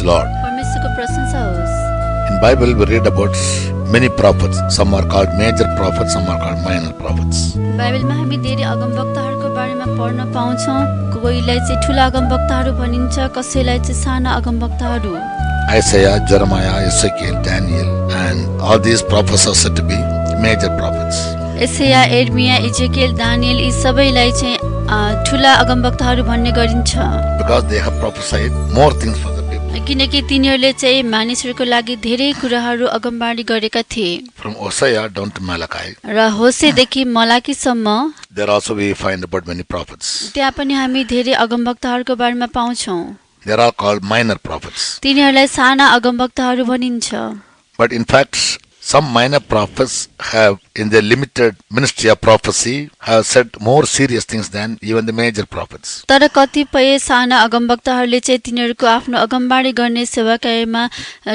the Lord. परमेश्वरको प्रशंसा होस्। In Bible we read about many prophets. Some are called major prophets, some are called minor prophets. बाइबलमा हामी धेरै अगमवक्ताहरूको बारेमा पढ्न पाउँछौँ। कोहीलाई चाहिँ ठुला अगमवक्ताहरू भनिन्छ, कसैलाई चाहिँ साना अगमवक्ताहरू। Isaiah, Jeremiah, Ezekiel, Daniel, and all these prophets are said to be major prophets. Isaiah, Jeremiah, Ezekiel, Daniel यी सबैलाई चाहिँ ठुला अगमवक्ताहरू भन्ने गरिन्छ। Because they have prophesied more things for the people. किनकि तिनीहरूले चाहिँ मानिसहरूको लागि धेरै कुराहरू अगमबाडी गरेका थिए। From Hosea down to Malachi, र होसेदेखि मलाकीसम्म there also we find about many prophets. त्यहाँ पनि हामी धेरै अगमवक्ताहरूको बारेमा पाउँछौँ। They are all called minor prophets. तिनीहरूलाई साना अगमवक्ताहरू भनिन्छ। But in fact, some minor prophets have, in their limited ministry of prophecy, have said more serious things than even the major prophets. तर कतिपय साना अगमवक्ताहरूले चाहिँ तिनीहरूको आफ्नो अगमबाडी गर्ने सेवाकायमा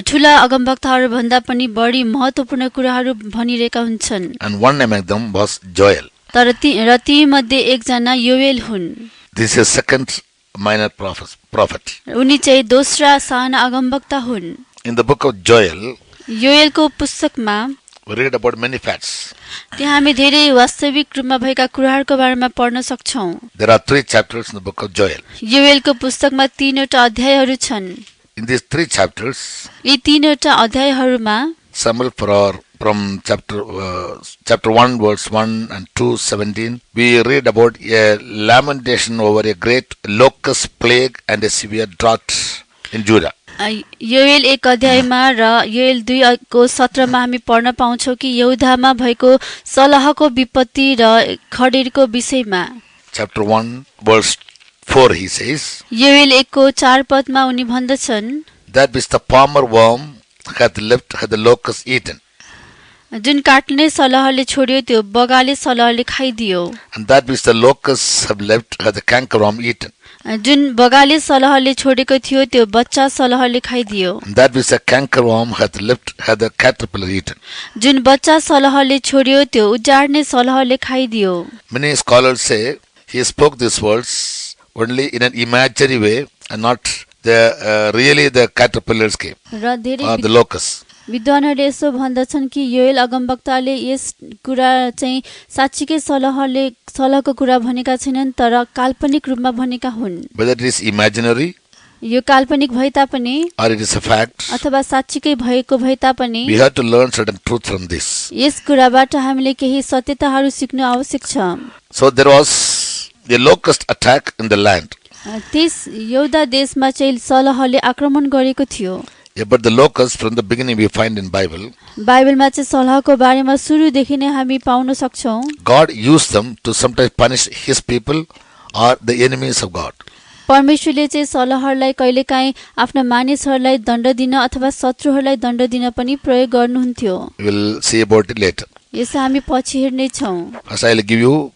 ठुला अगमवक्ताहरू भन्दा पनि बढी महत्त्वपूर्ण कुराहरू भनिरहेका हुन्छन्। And one among them was Joel. तर ती मध्ये एकजना योएल हुन्। This is second minor prophet. उनी चाहिँ दोस्रा साना अगमवक्ता हुन्। In the book of Joel, योएलको पुस्तकमा we read about many facts. त्यहाँ हामी धेरै वास्तविक रूपमा भएका कुराहरूको बारेमा पढ्न सक्छौँ। There are 3 chapters in the book of Joel. योएलको पुस्तकमा 3वटा अध्यायहरू छन्। In these 3 chapters, यी 3वटा अध्यायहरूमा Samuel from chapter 1 verse 1 and 2 17, we read about a lamentation over a great locust plague and a severe drought in Judah. Joel 1 अध्यायमा र योएल 2 को 17 मा हामी पढ्न पाउँछौँ कि यहुदामा भएको सलहको विपत्ति र खडेरको विषयमा। Chapter 1 verse 4 he says, Joel 1 को 4 पदमा उनी भन्दछन्, that which the palmer worm hath left hath the locust eaten, जुन काट्ने सलहले छोड्यो त्यो बगाले सलहले खाइदियो। and that which the locusts have left hath the cankerworm eaten, जुन बगाले सलहले छोडेको थियो त्यो बच्चा सलहले खाइदियो। and that which the cankerworm hath left hath the caterpillar eaten. जुन बच्चा सलहले छोड्यो त्यो उजाड्ने सलहले खाइदियो। Many scholars say he spoke these words only in an imaginary way and not really the caterpillars came र धेरै or the locusts. विद्वानहरूले यसो भन्दछन् कि योएल अगमवक्ताले यस कुरा चाहिँ साच्चीकै सलहको कुरा भनेका छैनन् तर काल्पनिक रूपमा भनेका हुन्। Whether it is imaginary यो काल्पनिक भए तापनि or it is a fact, अथवा साच्चीकै भएको भए तापनि we have to learn certain truth from this. यस कुराबाट हामीले केही सत्यताहरू सिक्नु आवश्यक छ। So there was a locust attack in the land. त्यस यहुदा देशमा चाहिँ सलहले आक्रमण गरेको थियो। Yeah, but the locusts from the beginning we find in Bible, बाइबलमा चाहिँ सलहको बारेमा सुरुदेखि नै हामी पाउन सक्छौँ। God used them to sometimes punish his people or the enemies of God. परमेश्वरले चाहिँ सलहहरूलाई कहिलेकाहीँ आफ्ना मानिसहरूलाई दण्ड दिन अथवा शत्रुहरूलाई दण्ड दिन पनि प्रयोग गर्नुहुन्थ्यो। We will see about it later. यसो हामी पछि हेर्ने छौँ। First I will give you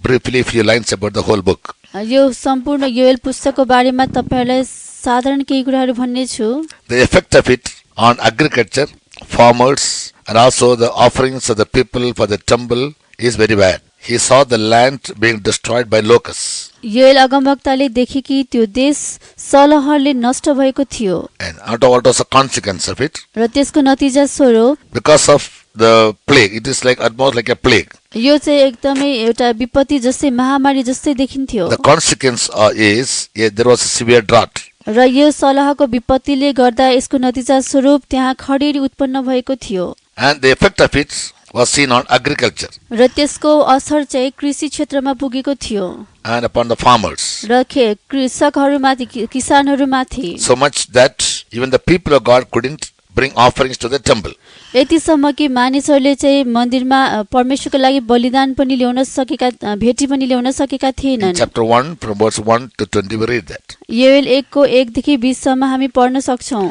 briefly few lines about the whole book. यो सम्पूर्ण योएल पुस्तकको बारेमा तपाईहरुलाई साधारण केही कुराहरू भन्ने छु। The effect of it on agriculture, farmers, and also the offerings of the people for the temple is very bad. He saw the land being destroyed by locusts. Joel अगमवक्ताले देखे कि त्यो देश सलहले नष्ट भएको थियो। And what was the consequence of it? र त्यसको नतिजा स्वरूप Because of the plague, it is like almost like a plague. यो चाहिँ एकदमै एउटा विपत्ति जस्तै महामारी जस्तै देखिन्थ्यो। The consequence is there was a severe drought. र यो सलहको विपत्तिले गर्दा यसको नतिजा स्वरूप त्यहाँ खडेरी उत्पन्न भएको थियो। And the effect of it was seen on agriculture. र त्यसको असर चाहिँ कृषि क्षेत्रमा पुगेको थियो। And upon the farmers. र कृषकहरूमाथि किसानहरूमाथि। So much that even the people of God couldn't bring offerings to the temple. यतिसम्म कि मानिसहरूले चाहिँ मन्दिरमा परमेश्वरको लागि बलिदान पनि ल्याउन सकेका भेटी पनि ल्याउन सकेका थिएनन्। Chapter 1 from verse 1 to 20 we read that. Joel 1 को 1 देखि 20 सम्म हामी पढ्न सक्छौं।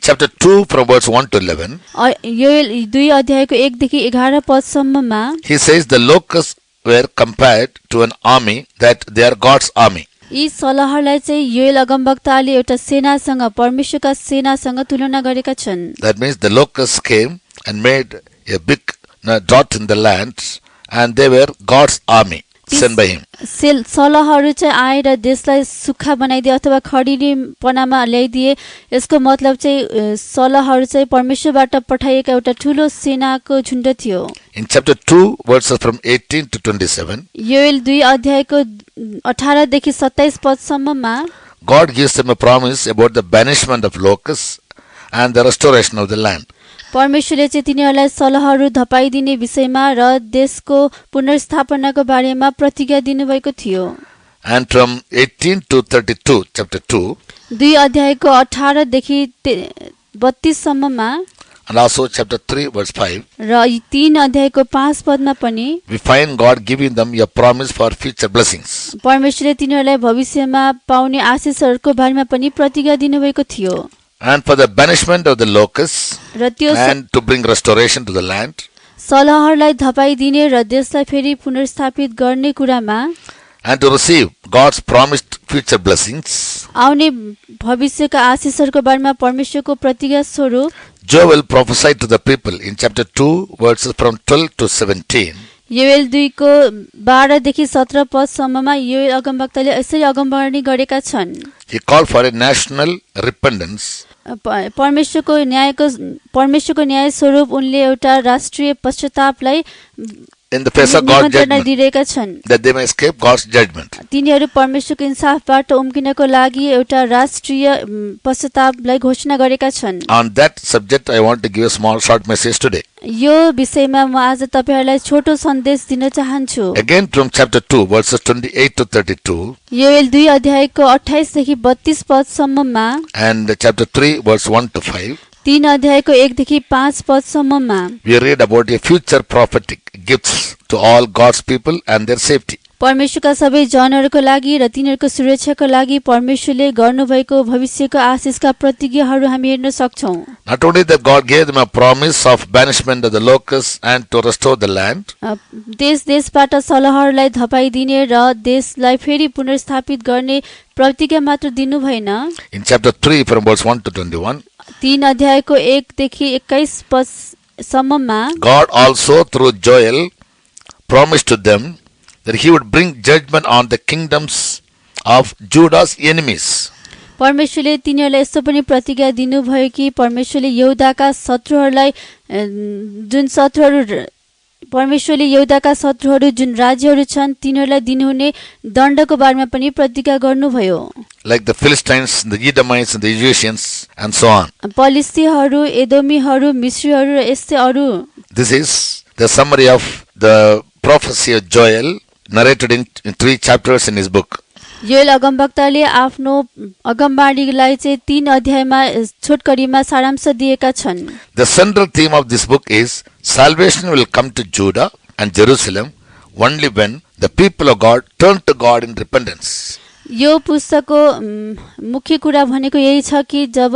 Chapter 2 from verse 1 to 11. Joel 2 अध्यायको 1 देखि 11 पद सम्ममा he says the locusts were compared to an army, that they are God's army. यी सलहलाई चाहिँ योएल अगमवक्ताले एउटा सेनासँग परमेश्वरका सेनासँग तुलना गरेका छन्। That means the locusts came and made a big dot in the land and they were God's army. sent by him. सलहहरू चाहिँ आएर देशलाई सुक्खा बनाइदिए अथवा खडिलीपनामा ल्याइदिए। यसको मतलब चाहिँ सलहहरू चाहिँ परमेश्वरबाट पठाइएका एउटा ठूलो सेनाको झुण्ड थियो। In chapter 2, verses from 18 to 27, Joel 2 अध्यायको 18 देखि 27 पदसम्ममा God gives them a promise about the banishment of locusts and the restoration of the land. परमेश्वरले चाहिँ तिनीहरूलाई सलहहरू धपाइदिने विषयमा र देशको पुनर्स्थापनाको बारेमा प्रतिज्ञा दिनुभएको थियो। And from 18 to 32, chapter 2, 2 अध्यायको 18 देखि 32 सम्ममा and also chapter 3, verse 5, र 3 अध्यायको 5 पदमा पनि we find God giving them a promise for future blessings. परमेश्वरले तिनीहरूलाई भविष्यमा पाउने आशीषहरूको बारेमा पनि प्रतिज्ञा दिनुभएको थियो। And for the banishment of the locusts र त्यो and to bring restoration to the land, सलहहरूलाई धपाइदिने र देशलाई फेरि पुनर्स्थापित गर्ने कुरामा and to receive God's promised future blessings, आउने भविष्यका आशीषहरूको बारेमा परमेश्वरको प्रतिज्ञा स्वरूप Joel prophesied to the people in chapter 2, verses from 12 to 17. Joel 2 को 12 देखि 17 पदसम्ममा योएल अगमवक्ताले यसरी अगमवाणी गरेका छन्। He called for a national repentance परमेश्वरको न्याय स्वरूप उनले एउटा राष्ट्रिय पश्चातापलाई in the face of God's judgment, दिएका छन् that they may escape God's judgment. तिनीहरू परमेश्वरको इन्साफबाट उम्किनको लागि एउटा राष्ट्रिय पश्चातापलाई घोषणा गरेका छन्। On that subject, I want to give a small short message today. यो विषयमा म आज तपाईहरुलाई छोटो सन्देश दिन चाहन्छु। Again from chapter 2, verses 28 to 32, Joel 2 अध्यायको 28 देखि 32 पदसम्ममा and chapter 3, verse 1 to 5, 3 अध्यायको 1 देखि 5 पदसम्ममा we read about a future prophetic gifts to all God's people and their safety. परमेश्वरका सबै जनहरूको लागि र तिनीहरूको सुरक्षाको लागि परमेश्वरले गर्नुभएको भविष्यको आशीषका प्रतिज्ञाहरू हामी हेर्न सक्छौं। Not only that God gave them a promise of banishment of the locusts and to restore the land, देशबाट सलहहरूलाई धपाइदिने र देशलाई फेरि पुनर्स्थापित गर्ने प्रतिज्ञा मात्र दिनु भएन। in chapter 3 from verse 1 to 21, 3 अध्यायको 1 देखि 21 पदसम्ममा God also through Joel promised to them that he would bring judgment on the kingdoms of Judah's enemies. परमेश्वरले तिनीहरूलाई यस्तो पनि प्रतिज्ञा दिनुभयो कि परमेश्वरले यहुदाका शत्रुहरूलाई जुन राज्यहरू छन् तिनीहरूलाई दिनुहुने दण्डको बारेमा पनि प्रतिज्ञा गर्नुभयो। Like the Philistines, the Edomites and the Egyptians and so on. पलिस्तीहरू, एदोमीहरू, मिस्रीहरू र यस्तै अरू। This is the summary of the prophecy of Joel narrated in 3 chapters in his book. Joel अगमवक्ताले आफ्नो अगमवाणीलाई चाहिँ 3 अध्यायमा छोटकरीमा सारांश दिएका छन्। The central theme of this book is salvation will come to Judah and Jerusalem only when the people of God turn to God in repentance. यो पुस्तकको मुख्य कुरा भनेको यही छ कि जब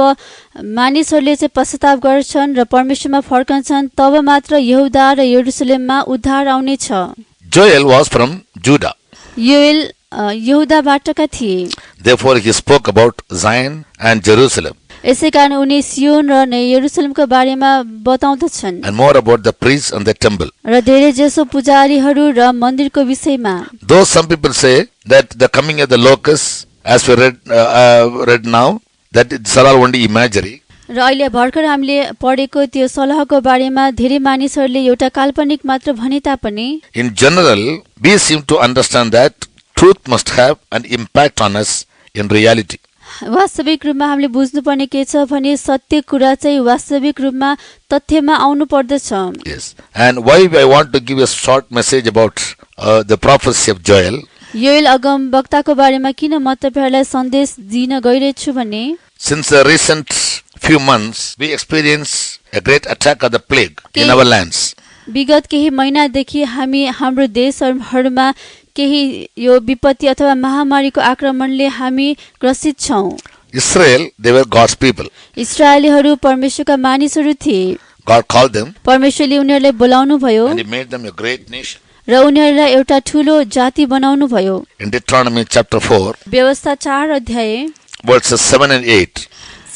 मानिसहरूले चाहिँ पश्चाताप गर्छन् र परमेश्वरमा फर्कन्छन् तब मात्र यहुदा र यरुसलेममा उद्धार आउने छ। Joel was from Judah. Joel यहुदाबाटका थिए। Therefore he spoke about Zion and Jerusalem. यसैकारण उनी सियोन र यरुसलेमको बारेमा बताउँदछन्। And more about the priests and the temple. र धेरै जसो पुजारीहरू र मन्दिरको विषयमा। Though some people say that the coming of the locusts, as we read now, that it's all only imagery. र अहिले भर्खर हामीले पढेको त्यो सलहको बारेमा धेरै मानिसहरूले एउटा काल्पनिक मात्र भने तापनि In general, we seem to understand that truth must have an impact on us in reality. वास्तविक रूपमा हामीले बुझ्नुपर्ने के छ भने सत्य कुरा चाहिँ वास्तविक रूपमा तथ्यमा आउनु पर्दछ। Yes. And why I want to give a short message about the prophecy of Joel. Joel अगमवक्ताको बारेमा किन म तपाईहरुलाई सन्देश दिन गइरहेछु भने Since the recent few months, we experience a great attack of the plague in our lands. विगत केही महिनादेखि हामी हाम्रो देशहरूमा केही यो विपत्ति अथवा महामारीको आक्रमणले हामी ग्रसित छौं। Israel, they were God's people. इस्राएलीहरू परमेश्वरका मानिसहरू थिए। God called them परमेश्वरले उनीहरूलाई बोलाउनु भयो and he made them a great nation. र उनीहरूलाई एउटा ठूलो जाति बनाउनु भयो। In Deuteronomy chapter 4, व्यवस्था 4 अध्याय verses 7 and 8,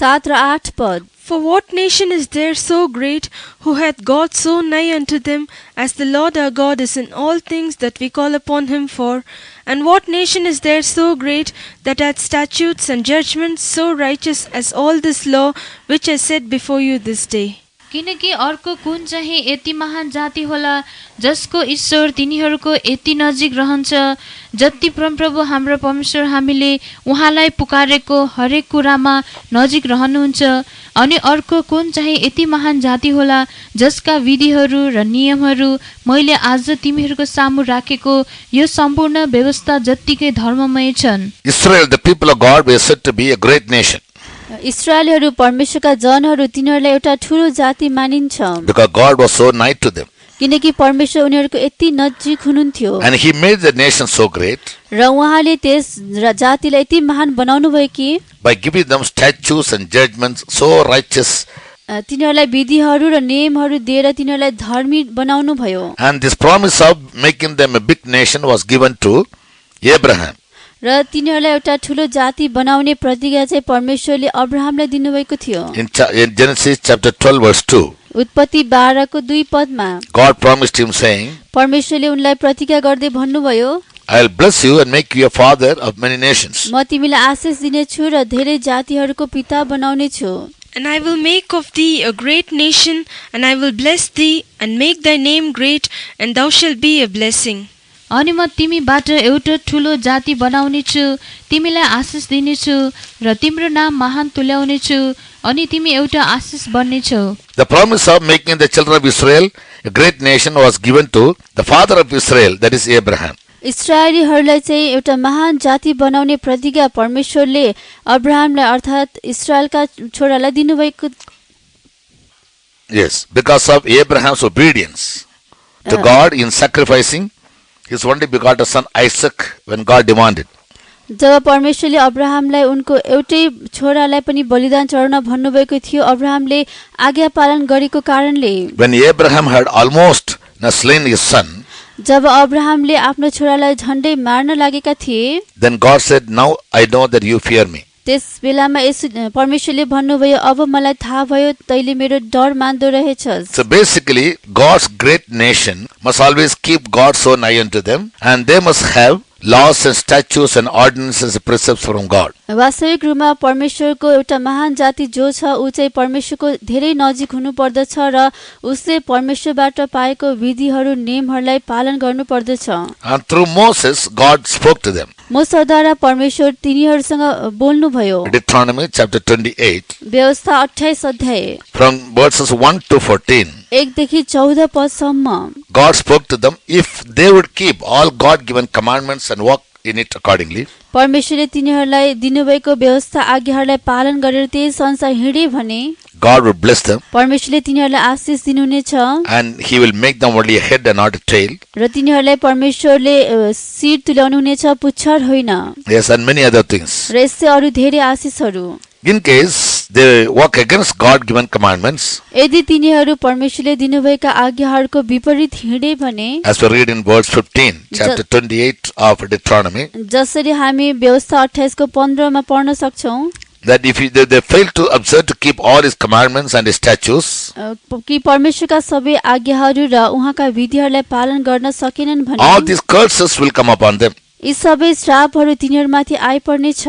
7 र 8 पद। For what nation is there so great, who hath God so nigh unto them, as the Lord our God is in all things that we call upon him for? And what nation is there so great, that hath statutes and judgments so righteous as all this law which I set before you this day? किनकि अर्को कुन चाहिँ यति महान जाति होला जसको ईश्वर तिनीहरूको यति नजिक रहन्छ, जति परमप्रभु हाम्रो परमेश्वर हामीले उहाँलाई पुकारेको हरेक कुरामा नजिक रहनुहुन्छ। अनि अर्को कुन चाहिँ यति महान जाति होला जसका विधिहरू र नियमहरू मैले आज तिमीहरूको सामु राखेको यो सम्पूर्ण व्यवस्था जत्तिकै धर्ममय छन्। Israel, the people of God, were said to be a great nation इस्राएलहरू परमेश्वरका जनहरू तिनीहरूलाई एउटा ठूलो जाति मानिन्छ, because God was so nigh to them. किनकि परमेश्वर उनीहरूको यति नजिक हुनुहुन्थ्यो And he made the nation so great र उहाँले त्यस जातिलाई यति महान बनाउनु भयो कि by giving them statutes and judgments so righteous. तिनीहरूलाई विधिहरू र नियमहरू दिएर तिनीहरूलाई धर्मी बनाउनु भयो। And this promise of making them a big nation was given to Abraham. र तिनीहरूलाई एउटा ठूलो जाति बनाउने प्रतिज्ञा चाहिँ परमेश्वरले अब्राहमलाई दिनुभएको थियो। In Genesis chapter 12 verse 2, उत्पत्ति 12 को 2 पदमा God promised him saying, परमेश्वरले उनलाई प्रतिज्ञा गर्दै भन्नुभयो, I will bless you and make you a father of many nations. म तिमीलाई आशीष दिनेछु र धेरै जातिहरूको पिता बनाउने छु। And I will make of thee a great nation, and I will bless thee, and make thy name great, and thou shalt be a blessing. अनि म तिमीबाट एउटा ठुलो जाति बनाउने छु, तिमीलाई आशीष दिनेछु र तिम्रो नाम महान तुल्याउने छु, अनि तिमी एउटा आशीष बन्नेछौ। The promise of making the children of Israel a great nation was given to the father of Israel, that is Abraham. इस्राएलीहरूलाई चाहिँ एउटा महान जाति बनाउने प्रतिज्ञा परमेश्वरले अब्राहमलाई अर्थात् इस्राएलका छोरालाई दिनुभएको। Yes, because of Abraham's obedience to God in sacrificing his only begotten son Isaac when God demanded. जब परमेश्वरले अब्राहमलाई उनको एउटै छोरालाई पनि बलिदान चढाउन भन्नुभएको थियो, अब्राहमले आज्ञा पालन गरेको कारणले When Abraham had almost slain his son, जब अब्राहमले आफ्नो छोरालाई झण्डै मार्न लागेका थिए, then God said, now I know that you fear me. त्यस बेलामा परमेश्वरले भन्नुभयो, अब मलाई थाहा भयो तैले मेरो डर मान्दो रहेछस्। So basically, God's great nation must always keep God so nigh unto them, and they must have laws and statutes and ordinances and precepts from God. वास्तविक रूपमा परमेश्वरको एउटा महान जाति जो छ ऊ चाहिँ परमेश्वरको धेरै नजिक हुनु पर्दछ र उसले परमेश्वरबाट पाएको विधिहरू नियमहरूलाई पालन गर्नु पर्दछ। And through Moses, God spoke to them. मूसाद्वारा परमेश्वर तिनीहरूसँग बोल्नु भयो। Deuteronomy chapter 28, व्यवस्था 28 अध्याय from verses 1 to 14. 1 देखि 14 पदसम्म God spoke to them if they would keep all God-given commandments and walk in it accordingly. परमेश्वरले तिनीहरूलाई दिनुभएको व्यवस्था आज्ञाहरूलाई पालन गरेर त्यस अनुसार हिँडे भने God would bless them, परमेश्वरले तिनीहरूलाई आशीष दिनुहुनेछ and He will make them only a head and not a tail. र तिनीहरूलाई परमेश्वरले शिर तुल्याउनु हुनेछ, पुच्छर होइन। Yes, and many other things. र यसै अरू धेरै आशीषहरू। In case they walk against God-given commandments, यदि तिनीहरू परमेश्वरले दिनुभएका आज्ञाहरूको विपरीत हिँडे भने, as we read in verse 15, chapter 28 of Deuteronomy, जसरी हामी व्यवस्था 28 को 15 मा पढ्न सक्छौं, that if they fail to observe to keep all His commandments and His statutes, कि परमेश्वरका सबै आज्ञाहरू र उहाँका विधिहरूलाई पालन गर्न सकेनन् भने all these curses will come upon them. यी सबै श्रापहरू तिनीहरूमाथि आइपर्नेछ।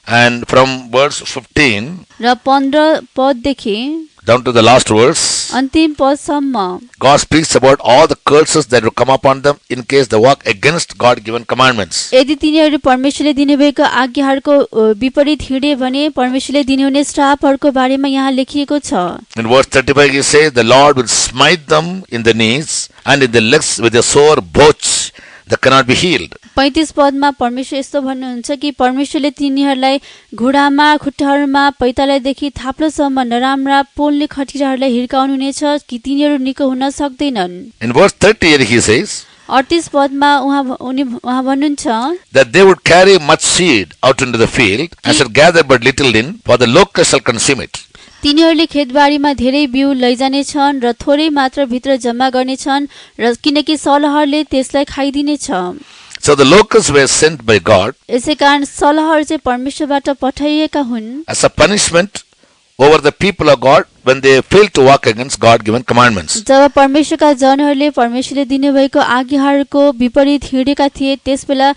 And from verse 15 र 15 पददेखि down to the last verse, अन्तिम पदसम्म God speaks about all the curses that will come upon them in case they walk against God-given commandments. यदि तिनीहरू परमेश्वरले दिनुभएको आज्ञाहरूको विपरीत हिँडे भने परमेश्वरले दिनुहुने श्रापहरूको बारेमा यहाँ लेखिएको छ। In verse 35 he says, the Lord will smite them in the knees and in the legs with a sore boach that cannot be healed. 35 पदमा परमेश्वर यस्तो भन्नुहुन्छ कि परमेश्वरले तिनीहरूलाई घुँडामा, खुट्टाहरूमा, पैतालादेखि थाप्लोसम्म नराम्रा पोल्ने खटिराहरूलाई हिर्काउनु हुनेछ कि तिनीहरू निको हुन सक्दैनन्। In verse 38 he says, 38 पदमा उहाँ भन्नुहुन्छ that they would carry much seed out into the field and shall gather but little in, for the locust shall consume it. तिनीहरूले खेतबारीमा धेरै बिउ लैजानेछन् र थोरै मात्र भित्र जम्मा गर्नेछन् र किनकि सलहरले त्यसलाई खाइदिनेछ। So the locusts were sent by God यसै कारण सलहर चाहिँ परमेश्वरबाट पठाइएका हुन् as a punishment over the people of God when they fail to walk against God-given commandments. जब परमेश्वरका जनहरूले परमेश्वरले दिनुभएको आज्ञाहरूको विपरीत हिँडेका थिए त्यसबेला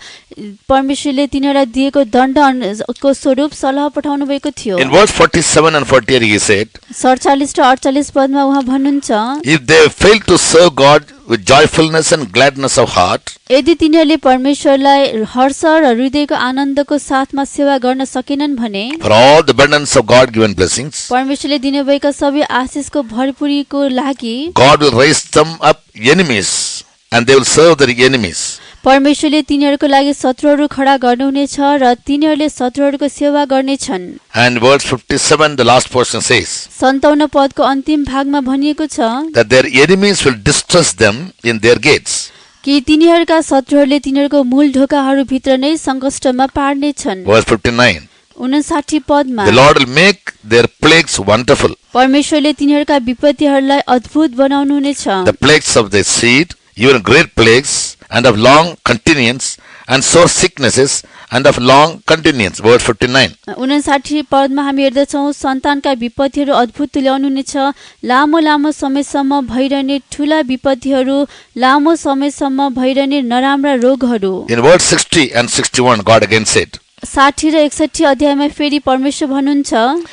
परमेश्वरले तिनीहरूलाई दिएको दण्डको स्वरूप सल्लाह पठाउनु भएको थियो। In verse 47 and 48 he said, 47 र 48 पदमा उहाँ भन्नुहुन्छ, if they fail to serve God with joyfulness and gladness of heart, यदि तिनीहरूले परमेश्वरलाई हर्ष र हृदयको आनन्दको साथमा सेवा गर्न सकेनन् भने for all the abundance of God-given blessings, परमेश्वरले दिनुभएका सबै आशिषको भरपुरीको लागि God will raise them up enemies and they will serve their enemies. परमेश्वरले तिनीहरूको लागि शत्रुहरू खडा गर्नुहुनेछ र तिनीहरूले शत्रुहरूको सेवा गर्नेछन्। And verse 57, the last portion says, 57 पदको अन्तिम भागमा भनिएको छ that their enemies will distress them in their gates. कि तिनीहरूका शत्रुहरूले तिनीहरूको मूल ढोकाहरू भित्र नै सङ्कष्टमा पार्नेछन्। Verse 59, 59 पदमा the Lord will make their plagues wonderful. परमेश्वरले तिनीहरूका विपत्तिहरूलाई अद्भुत बनाउनुहुनेछ। The plagues of their seed, even great plagues, and of long continuance, and sore sicknesses, and of long continuance. Verse 59. 59 पदमा हामी हेर्दछौँ सन्तानका विपत्तिहरू अद्भुत तुल्याउनुहुनेछ, लामो लामो समयसम्म भइरहने ठूला विपत्तिहरू, लामो समयसम्म भइरहने नराम्रा रोगहरू। In verse 60 and 61, God again said, 60 र 61 अध्यायमा फेरि परमेश्वर भन्नुहुन्छ,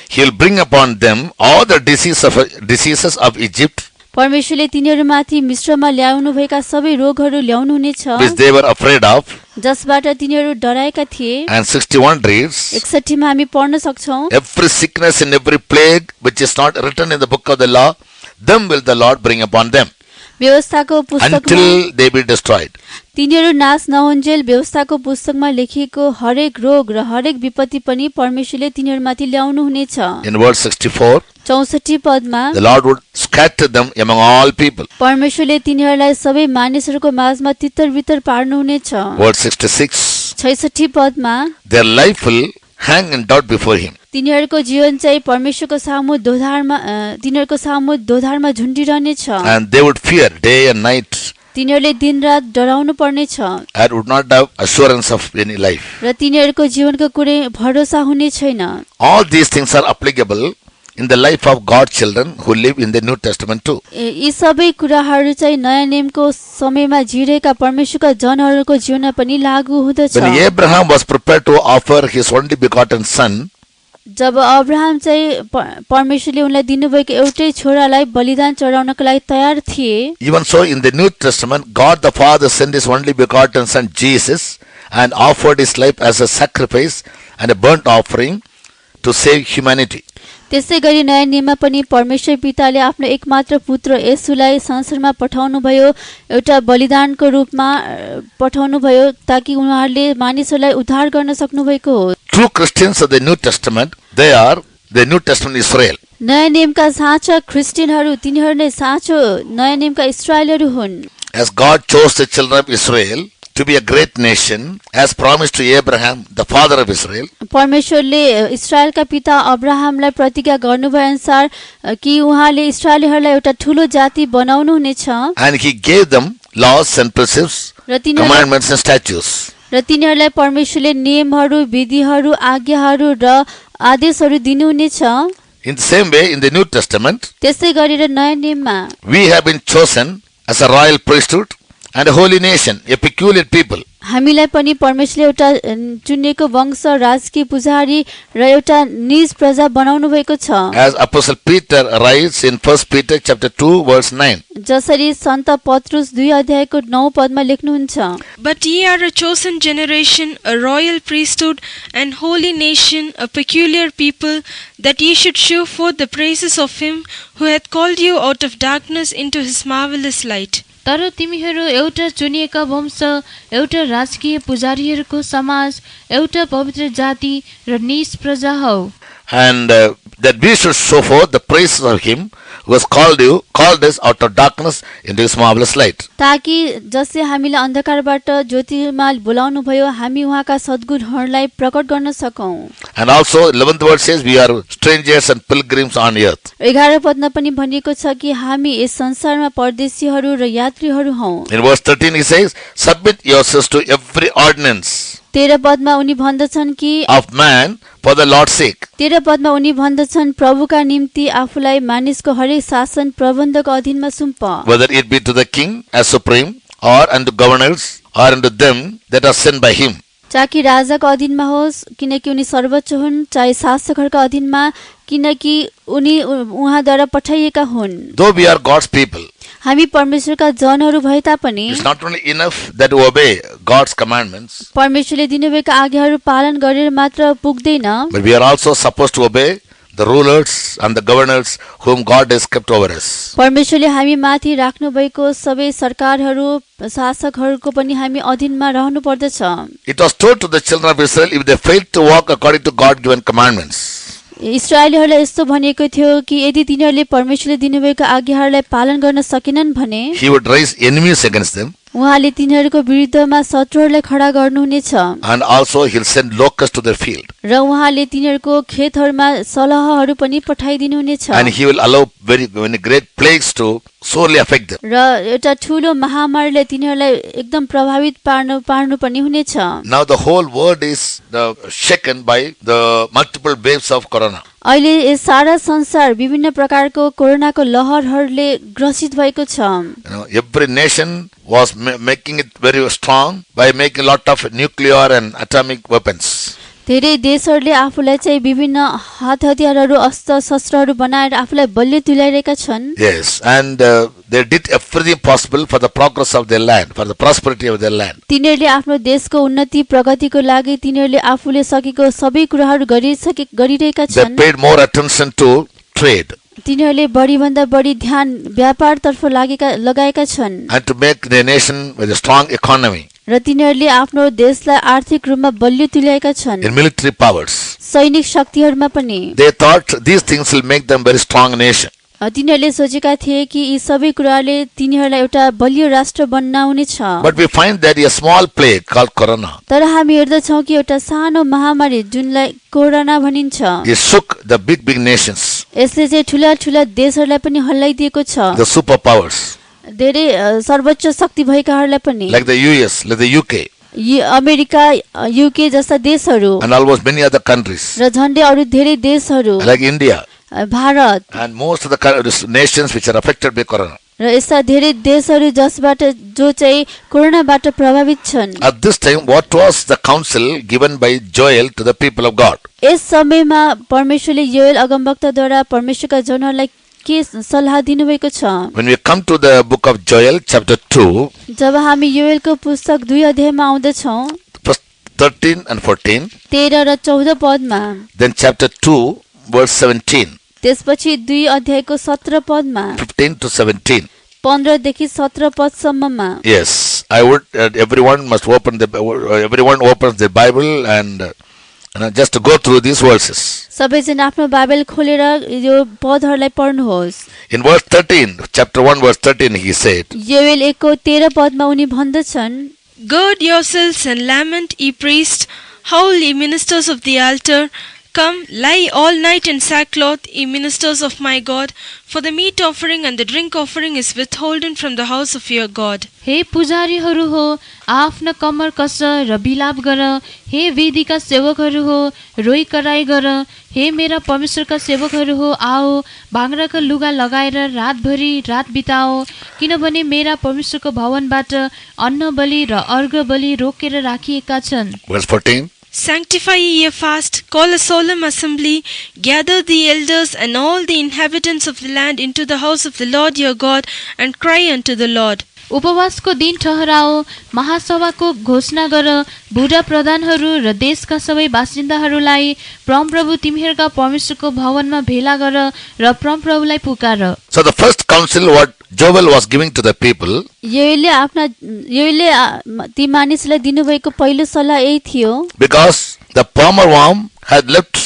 He will bring upon them all the diseases of Egypt, परमेश्वरले तिनीहरूमाथि मिश्रमा ल्याउनु भएका सबै रोगहरू ल्याउनुहुनेछ which they were afraid of. जसबाट तिनीहरू डराएका थिए। And 61 reads, 61 मा हामी पढ्न सक्छौँ, every sickness and every plague which is not written in the book of the law, them will the Lord bring upon them, व्यवस्थाको पुस्तकमा until they be destroyed. तिनीहरू नाश नहुन्जेल व्यवस्थाको पुस्तकमा लेखिएको हरेक रोग र हरेक विपत्ति पनि परमेश्वरले तिनीहरूमाथि ल्याउनु हुनेछ। In verse 64, 64 पदमा the Lord would scatter them among all people. परमेश्वरले तिनीहरूलाई सबै मानिसहरूको माझमा तितर बितर पार्नुहुनेछ। Verse 66, 66 पदमा their life will hang in doubt before him. तिनीहरूको जीवन चाहिँ परमेश्वरको सामु दोधारमा झुन्डिरहनेछ And they would fear day and night तिनीहरूले दिनरात डराउनु पर्नेछ and would not have assurance of any life. र तिनीहरूको जीवनको कुनै भरोसा हुने छैन। All these things are applicable in the life of God's children who live in the New Testament too. यी सबै कुराहरू चाहिँ नयाँ नियमको समयमा जिरेका परमेश्वरका जनहरूको जीवनमा पनि लागू हुँदछ। When Abraham was prepared to offer his only begotten son, job Abraham चाहिँ परमेश्वरले उनलाई दिनुभएको एउटै छोरालाई बलिदान चढाउनको लागि तयार थिए, even so in the New Testament, God the Father sent his only begotten son Jesus and offered his life as a sacrifice and a burnt offering to save humanity. त्यसै गरी नयाँ नियममा पनि परमेश्वर पिताले आफ्नो एकमात्र पुत्र येशूलाई संसारमा पठाउनुभयो, एउटा बलिदानको रूपमा पठाउनुभयो ताकि उहाँहरूले मानिसहरूलाई उद्धार गर्न सक्नुभएको हो। True Christians of the New Testament, they are the New Testament Israel. नयाँ नियमका साँचा क्रिस्चियनहरू तिनीहरू नै साँचो नयाँ नियमका इस्राएलहरू हुन्। As God chose the children of Israel to be a great nation, as promised to Abraham, the father of Israel, परमेश्वरले इस्राएलका पिता अब्राहमलाई प्रतिज्ञा गर्नुभए अनुसार कि उहाँले इस्राएलीहरूलाई एउटा ठूलो जाति बनाउनु हुनेछ and he gave them laws and precepts, र commandments and statutes. तिनीहरूलाई परमेश्वरले नियमहरू, विधिहरू, आज्ञाहरू र आदेशहरू दिनुहुनेछ। In the same way, in the New Testament, त्यसै गरेर नयाँ नियममा we have been chosen as a royal priesthood and a holy nation, a peculiar people. हामीलाई पनि परमेश्वरले एउटा चुनिएको वंश, राजकीय पुजारी र एउटा निज प्रजा बनाउनु भएको छ। As Apostle Peter writes in 1 Peter chapter 2 verse 9. जसरी सन्त पत्रुस 2 अध्यायको 9 पदमा लेख्नुहुन्छ, But ye are a chosen generation, a royal priesthood, and holy nation, a peculiar people, that ye should show forth the praises of him who hath called you out of darkness into his marvelous light. तर तिमीहरू एउटा चुनिएका वंश, एउटा राजकीय पुजारीहरूको समाज, एउटा पवित्र जाति र निज प्रजा हौ। And that we should show forth the praises of him who has called us out of darkness into his marvelous light. ताकि जसले हामीलाई अन्धकारबाट ज्योतिमा बोलाउनु भयो हामी उहाँका सद्गुणहरूलाई प्रकट गर्न सकौं। And also 11th verse says we are strangers and pilgrims on earth. 11 पदमा पनि भनिएको छ कि हामी यस संसारमा परदेशीहरू र यात्रीहरू हौं। In verse 13 he says, submit yourselves to every ordinance. 13 पदमा उनी भन्दछन् कि of man for the Lord's sake. 13 पदमा उनी भन्दछन् प्रभुका निम्ति आफूलाई मानिसको हरेक शासन प्रबन्धको अधीनमा सुम्प, Whether it be to the king as supreme, or unto governors, or unto them that are sent by him. चाहे राजाको अधीनमा होस् किनकि उनी सर्वोच्च हुन्, चाहे शासकहरूका अधीनमा किनकि उनी उहाँद्वारा पठाइएका हुन्। Though we are God's people, हामी परमेश्वरका जनहरू भए तापनि it's not only enough that we obey God's commandments, परमेश्वरले दिनुभएका आज्ञाहरू पालन गरेर मात्र पुग्दैन, but we are also supposed to obey the rulers and the governors whom God has kept over us. परमेश्वरले हामी माथि राख्नु भएको सबै सरकारहरू शासकहरूको पनि हामी अधीनमा रहनु पर्दछ। It was told to the children of Israel, if they failed to walk according to God-given commandments, इस्राएलीहरूलाई यस्तो भनिएको थियो कि यदि तिनीहरूले परमेश्वरले दिनुभएको आज्ञाहरूलाई पालन गर्न सकेनन् भने He would raise enemies against them, उहाँले तिनीहरूको विरुद्धमा शत्रुहरूलाई खडा गर्नुहुनेछ and also He'll send locusts to their field, र उहाँले तिनीहरूको खेतहरूमा सलहहरू पनि पठाइदिनुहुनेछ and He will allow very many great plagues to sorely affect them. र एउटा ठुलो महामारीले तिनीहरूलाई एकदम प्रभावित पार्नु पनि हुनेछ। Now the whole world is shaken by the multiple waves of corona. अहिले यस सारा संसार विभिन्न प्रकारको कोरोनाको लहरहरूले ग्रसित भएको छ। Every nation was making it very strong by making a lot of nuclear and atomic weapons. धेरै देशहरूले आफूलाई चाहिँ विभिन्न हात हतियारहरू अस्त्र शस्त्रहरू बनाएर आफूलाई बलियो तुल्याइरहेका छन्। Yes, and they did everything possible for the progress of their land, for the prosperity of their land. तिनीहरूले आफ्नो देशको उन्नति प्रगतिको लागि तिनीहरूले आफूले सकेको सबै कुराहरू गरिरहेका They छन्। paid more attention to trade तिनीहरूले बढी भन्दा बढी ध्यान व्यापारतर्फ लगाएका छन् and to make the nation with a strong economy र तिनीहरूले आफ्नो देशलाई आर्थिक रूपमा बलियो तुल्याएका छन्। in military powers. सैनिक शक्तिहरूमा पनि They thought these things will make them very strong nation. तिनीहरूले सोचेका थिए कि यी सबै कुराले तिनीहरूलाई एउटा बलियो राष्ट्र बनाउनेछ। But we find that a small plague called corona, तर हामी हेर्दछौँ कि एउटा सानो महामारी जुनलाई कोरोना भनिन्छ, it shook the big nations, यसले चाहिँ ठुला ठुला देशहरूलाई पनि हल्लाइदिएको छ। the superpowers धेरै सर्वोच्च शक्ति भएकाहरूलाई पनि like the US, like the UK, America UK जस्ता देशहरू and almost many other countries र झन्डै अरू धेरै देशहरू like India Bharat and most of the nations which are affected by corona. र यस्ता धेरै देशहरू जसबाट जो चाहिँ कोरोनाबाट प्रभावित छन्। At this time, what was the counsel given by Joel to the people of God? यस समयमा परमेश्वरले योएल अगमवक्ताद्वारा परमेश्वरका जनहरूलाई के सल्लाह दिनुभएको छ? When we come to the book of Joel, chapter 2, जब हामी योएलको पुस्तक 2 अध्यायमा आउँदछौँ, verse 13 and 14, 13 र 14 पदमा, then chapter 2, verse 17, त्यसपछि 2 अध्यायको 17 पदमा, 15 to 17. 15 देखि 17 पदसम्ममा। Yes, I would, everyone opens the Bible and just to go through these verses. सबैजना आफ्नो बाइबल खोलेर यो पदहरूलाई पढ्नुहोस्। In verse 13, chapter 1, verse 13, he said, Joel 1 को 13 पदमा उनी भन्दछन्, Gird yourselves and lament, ye priests, howl, ye ministers of the altar. Come, lie all night in sackcloth, ye ministers of my God, for the meat offering and the drink offering is withholden from the house of your God. हे पुजारीहरू हो, आफ्ना कमर कस र बिलाप गर। हे वेदीका सेवकहरू हो, रोइ कराई गर। हे मेरा परमेश्वरका सेवकहरू हो, आओ भाङ्राका लुगा लगाएर रातभरि रात बिताओ, किनभने मेरा परमेश्वरको भवनबाट अन्न बलि र अर्घ बलि रोकेर राखिएका छन्। verse 14, Sanctify ye a fast, call a solemn assembly, gather the elders and all the inhabitants of the land into the house of the Lord your God, and cry unto the Lord. उपवासको दिन ठहराओ, महासभाको घोषणा गर, बुढा प्रधानहरू र देशका सबै बासिन्दाहरूलाई परमप्रभु तिमीहरूका परमेश्वरको भवनमा भेला गर र परमप्रभुलाई पुकार। So the first counsel what Joel was giving to the people, योएलले ती मानिसलाई दिनुभएको पहिलो सल्लाह यही थियो, because the palmer worm had left,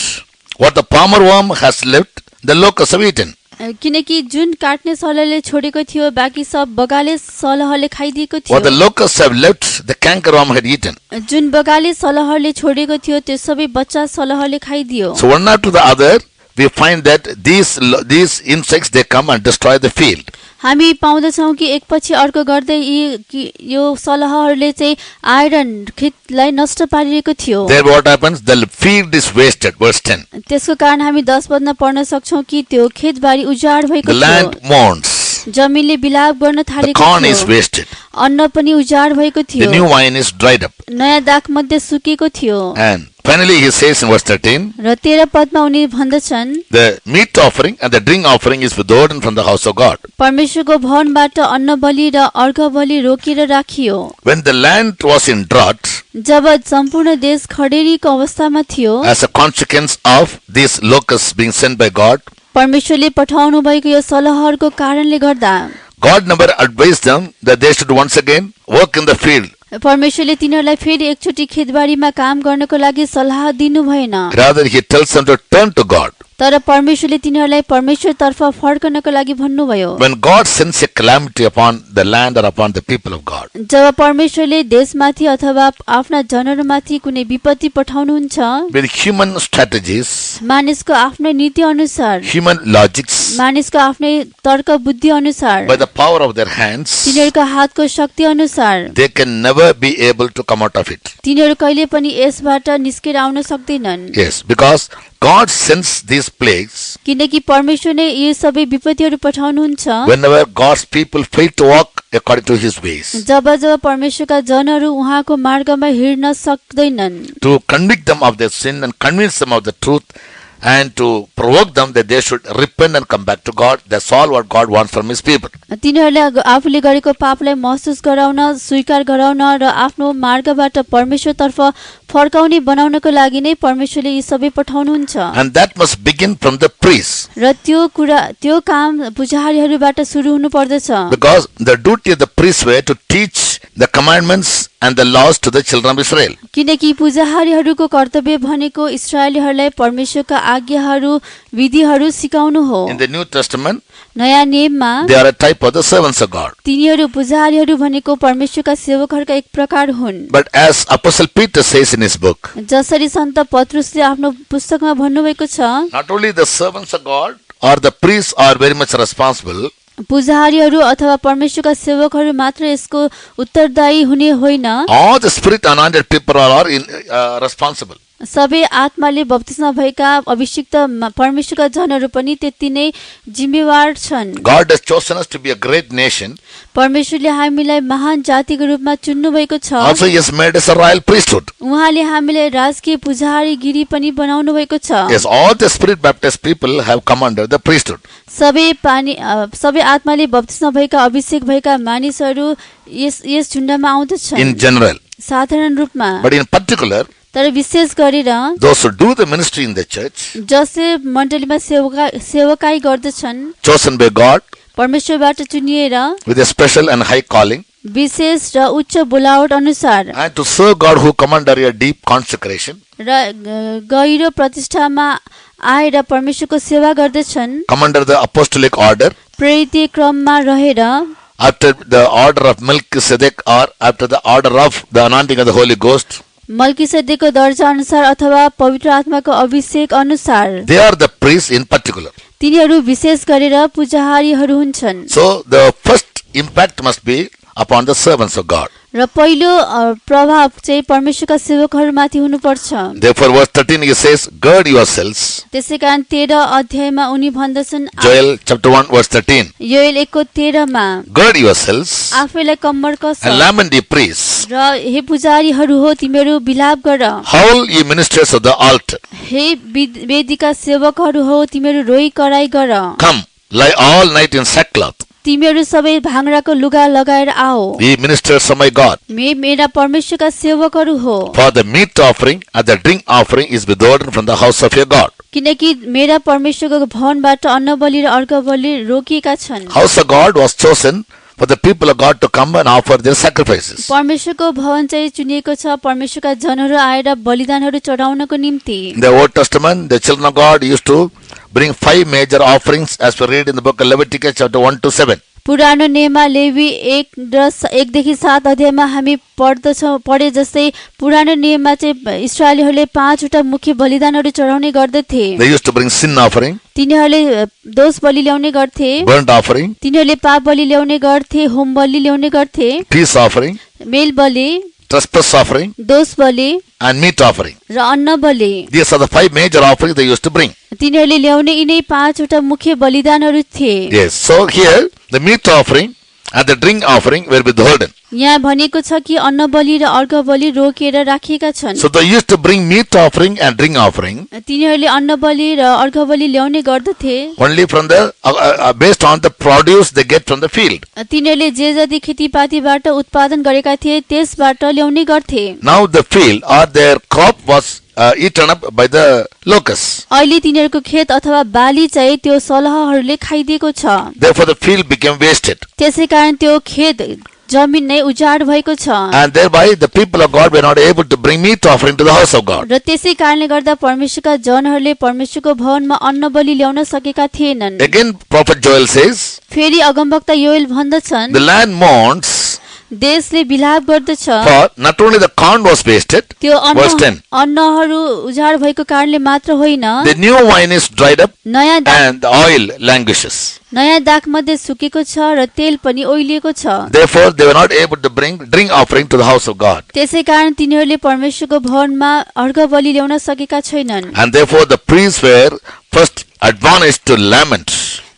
what the palmer worm has left, the locusts have eaten. किनकि जुन काट्ने सलहले छोडेको थियो बाँकी सब बगाले सलहले खाइदिएको What the थियो। locusts have left, the cankerworm had eaten. जुन बगाले सलहले छोडेको थियो त्यो सबै बच्चा सलहले खाइदियो। So one after the other, we find that these insects, they come and destroy the field. हामी पाउँदछौँ कि एकपछि अर्को गर्दै यो सलहहरूले चाहिँ आएर खेतलाई नष्ट पारिरहेको थियो। There what happens? The field is wasted. Verse 10. त्यसको कारण हामी 10 पदमा पढ्न सक्छौं कि त्यो खेतबारी उजाड भएको The land थियो। mourns. जमिनले बिलाप गर्न The थालेको corn is थियो। wasted. अन्न पनि उजाड भएको The थियो। new wine is dried up. नयाँ दाख मध्ये सुकेको थियो। And finally he says in verse 13, र 13 पदमा उनी भन्दछन्, the meat offering and the drink offering is withholden from the house of God. परमेश्वरको भवनबाट अन्न बलि र अर्घ बलि रोकेर राखियो। When the land was in drought, जब सम्पूर्ण देश खडेरीको अवस्थामा थियो, as a consequence of these locusts being sent by God, परमेश्वरले पठाउनु भएको यो सलहहरूको कारणले गर्दा God never advised them that they should once again work in the field. परमेश्वरले तिनीहरूलाई फेरि एकचोटि खेतबारीमा काम गर्नको लागि सल्लाह दिनु भएन। Rather, he tells them to turn to God. तर परमेश्वरले तिनीहरूलाई परमेश्वरतर्फ फर्कनको लागि भन्नुभयो। When God sends a calamity upon the land or upon the people of God, जब परमेश्वरले देशमाथि अथवा आफ्ना जनहरूमाथि कुनै विपत्ति पठाउनुहुन्छ, with human strategies, मानिसको आफ्नै नीति अनुसार, human logics, मानिसको आफ्नै तर्क बुद्धि अनुसार, by the power of their hands, तिनीहरूका हातको शक्ति अनुसार, they can never be able to come out of it. तिनीहरू कहिले पनि यसबाट निस्केर आउन सक्दैनन्। Yes, because God sends these plagues किनकि परमेश्वर नै यी सबै विपत्तिहरू पठाउनुहुन्छ। whenever God's people fail to walk according to his ways, जब जब परमेश्वरका जनहरू उहाँको मार्गमा हिँड्न सक्दैनन्, to convict them of their sin and convince them of the truth, and to provoke them that they should repent and come back to God. That's all what God wants from his people. तिनीहरूले आफूले गरेको पापलाई महसुस गराउन, स्वीकार गराउन र आफ्नो मार्गबाट परमेश्वरतर्फ फर्काउने बनाउनको लागि नै परमेश्वरले यी सबै पठाउनुहुन्छ। And that must begin from the priests, र त्यो काम पुजारीहरूबाट सुरु हुनु पर्दछ। because the duty of the priests were to teach the commandments and the laws to the children of Israel. किनकि पुजारीहरूको कर्तव्य भनेको इस्राएलीहरूलाई परमेश्वरका आज्ञाहरू, विधिहरू सिकाउनु हो। In the New Testament, नयाँ नियममा they are a type of the servants of God. तिनीहरू पुजारीहरू भनेको परमेश्वरका सेवकहरूका एक प्रकार हुन्। But as Apostle Peter says in his book, जसरी सन्त पत्रुसले आफ्नो पुस्तकमा भन्नुभएको छ, not only the servants of God or the priests are very much responsible, पुजारीहरू अथवा परमेश्वरका सेवकहरू मात्र यसको उत्तरदायी हुने होइन, all the spirit anointed people are responsible. सबै आत्माले बप्तिस्मा भएका अभिषिक्त परमेश्वरका जनहरू पनि त्यति नै जिम्मेवार छन्। God has chosen us to be a great nation. परमेश्वरले हामीलाई महान जातिको रूपमा चुन्नु भएको छ। Also, he has made us a royal priesthood. उहाँले हामीलाई राजकीय पुजारीगिरी पनि बनाउनु भएको छ। Yes, all the spirit baptized people have come under the priesthood. सबै आत्माले बप्तिस्मा भएका अभिषेक भएका मानिसहरू यस झुण्डमा आउँदछन्। In general, साधारण रूपमा, but in particular, तर विशेष गरेर those who do the ministry in the church, जसले मण्डलीमा सेवकाई गर्दछन्, chosen by God परमेश्वरबाट चुनिएर with a special and high calling, विशेष र उच्च बोलावट अनुसार and to serve God who come under a deep consecration, र गहिरो प्रतिष्ठामा आएर परमेश्वरको सेवा गर्दछन्, come under the apostolic order, प्रेरित क्रममा रहेर, after the order of Melchizedek or after the order of the anointing of the Holy Ghost. मल्कीसेदेकको दर्जा अनुसार अथवा पवित्र आत्माको अभिषेक अनुसार, They are the priests in particular. तिनीहरू विशेष गरेर पुजारीहरू हुन्छन्। So the first impact must be upon the servants of God. र पहिलो प्रभाव चाहिँ परमेश्वरका सेवकहरूमाथि हुनुपर्छ। Therefore, verse 13 he says, gird yourselves. त्यसैकारण 13 अध्यायमा उनी भन्दछन्, Joel chapter 1 verse 13. योएल 1:13 मा, Gird yourselves आफैलाई कम्मर कस and lament ye priests. र हे पुजारीहरू हो, तिमीहरू बिलाप गर। Howl ye ministers of the altar. हे वेदीका सेवकहरू हो, तिमीहरू रोइ कराई गर। Come, lie all night in sackcloth. तिमीहरू सबै भाङ्राको लुगा लगाएर आओ। Ye ministers of my God. मेरा परमेश्वरका सेवकहरू हो। For the meat offering and the drink offering is withholden from the house of your God. किनकि मेरा परमेश्वरको भवनबाट अन्न बलि र अर्घ बलि रोकिएका छन्। House of God was chosen for the people of God to come and offer their sacrifices. परमेश्वरको भवन चाहिँ चुनिएको छ परमेश्वरका जनहरू आएर बलिदानहरू चढाउनको निम्ति। In the Old Testament, the children of God used to bring 5 major offerings as we read in the book of Leviticus chapter 1 to 7. पुरानो नियममा levy 1:1 - 7 अध्यायमा हामी पढे जस्तै पुरानो नियममा चाहिँ इस्राएलीहरूले 5 वटा मुख्य बलिदानहरू चढाउने गर्दथे। They used to bring sin offering, तिनीहरूले दोष बलि ल्याउने गर्थे, burnt offering, तिनीहरूले पाप बलि ल्याउने गर्थे, होम बलि ल्याउने गर्थे, peace offering, मेल बलि, trespass offering, दोष बलि and meat offering. र अन्न बलि। These are the 5 major offerings they used to bring. तिनीहरूले ल्याउने यिनै 5 वटा मुख्य बलिदानहरू थिए। Yes, so here the meat offering and the drink offering were withholden. यहाँ भनेको छ कि अन्न बलि र अर्घ बलि रोकेर राखिएका छन्। So they used to bring meat offering and drink offering तिनीहरूले अन्न बलि र अर्घ बलि ल्याउने गर्दथे only from the based on the produce they get from the field. तिनीहरूले जे जति खेतीपातीबाट उत्पादन गरेका थिए त्यसबाट ल्याउने गर्थे। Now the field or their crop was eaten up by the locusts. अहिले तिनीहरूको खेत अथवा बाली चाहिँ त्यो सलहहरूले खाइदिएको छ। Therefore the field became wasted. त्यसैकारण त्यो खेत जमिन नै उजाड भएको छ। And thereby the people of God were not able to bring meat offering to the house of God. र त्यसै कारणले गर्दा परमेश्वरका जनहरूले परमेश्वरको भवनमा अन्न बलि ल्याउन सकेका थिएनन्। Again Prophet Joel says, फेरि अगमवक्ता योएल भन्दछन्, the land mourns देशले बिलाप गर्दछ, for not only the corn was wasted, त्यो verse 10, अन्नहरू उजाड भएको कारणले मात्र होइन, the new wine is dried up नयाँ and the oil languishes. दाग मध्ये सुकेको छ र तेल पनि ओइलिएको छ। Therefore they were not able to bring drink offering to the house of God. त्यसै कारण तिनीहरूले परमेश्वरको भवनमा अर्घ बलि ल्याउन सकेका छैनन्। And therefore the priests were first admonished to lament.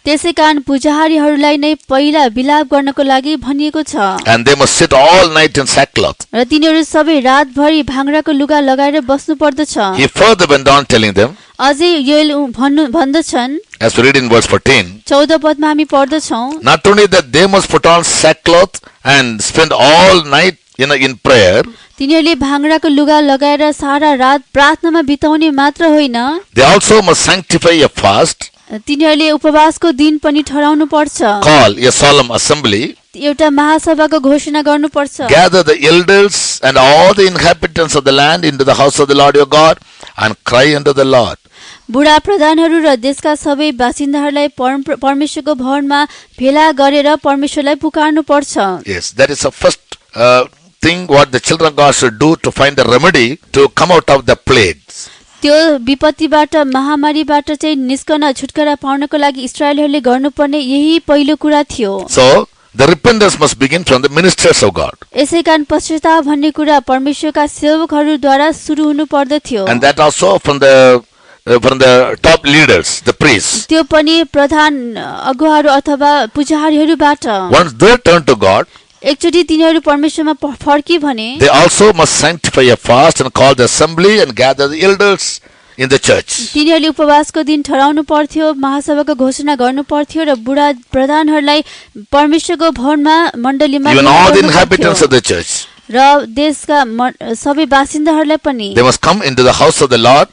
त्यसै कारण पुजारीहरूलाई नै पहिला बिलाप गर्नको लागि भनिएको छ। And they must sit all night in sackcloth. र तिनीहरू सबै रातभरि भाङ्राको लुगा लगाएर बस्नु पर्दछ। He further went on telling them, अझै योएल भन्दछन्, as we read in verse 14, 14 पदमा हामी पढ्दछौँ, not only that they must put on sackcloth and spend all night in prayer, तिनीहरूले भाङ्राको लुगा लगाएर सारा रात प्रार्थनामा बिताउने मात्र होइन, they also must sanctify a fast, तिनीहरूले उपवासको दिन पनि ठहराउनु पर्छ, call a solemn assembly, एउटा महासभाको घोषणा गर्नुपर्छ, gather the elders and all the inhabitants of the land into the house of the Lord your God and cry unto the Lord. बुढा प्रधानहरू र देशका सबै बासिन्दाहरूलाई परमेश्वरको भवनमा भेला गरेर परमेश्वरलाई पुकार्नु पर्छ। Yes, that is the first thing what the children of God should do to find a remedy to come out of the plagues. त्यो विपत्तिबाट महामारीबाट चाहिँ निस्कन छुटकारा पाउनको लागि इस्राएलीहरूले गर्नुपर्ने यही पहिलो कुरा थियो। So the repentance must begin from the ministers of God. यसैकारण पश्चाताप भन्ने कुरा परमेश्वरका सेवकहरूद्वारा सुरु हुनु पर्दथ्यो। And that also from the top leaders, the priests. त्यो पनि प्रधान अगुवाहरू अथवा पुजारीहरूबाट। Once they turn to God, एकचोटि तिनीहरू परमेश्वरमा फर्की भने they also must sanctify a fast and call the assembly and gather the elders in the church. तिनीहरूले उपवासको दिन ठहराउनु पर्थ्यो, महासभाको घोषणा गर्नु पर्थ्यो र बुढा प्रधानहरूलाई परमेश्वरको भवनमा मण्डलीमा Even all the inhabitants of the church, र देशका सबै बासिन्दाहरूलाई पनि they must come into the house of the Lord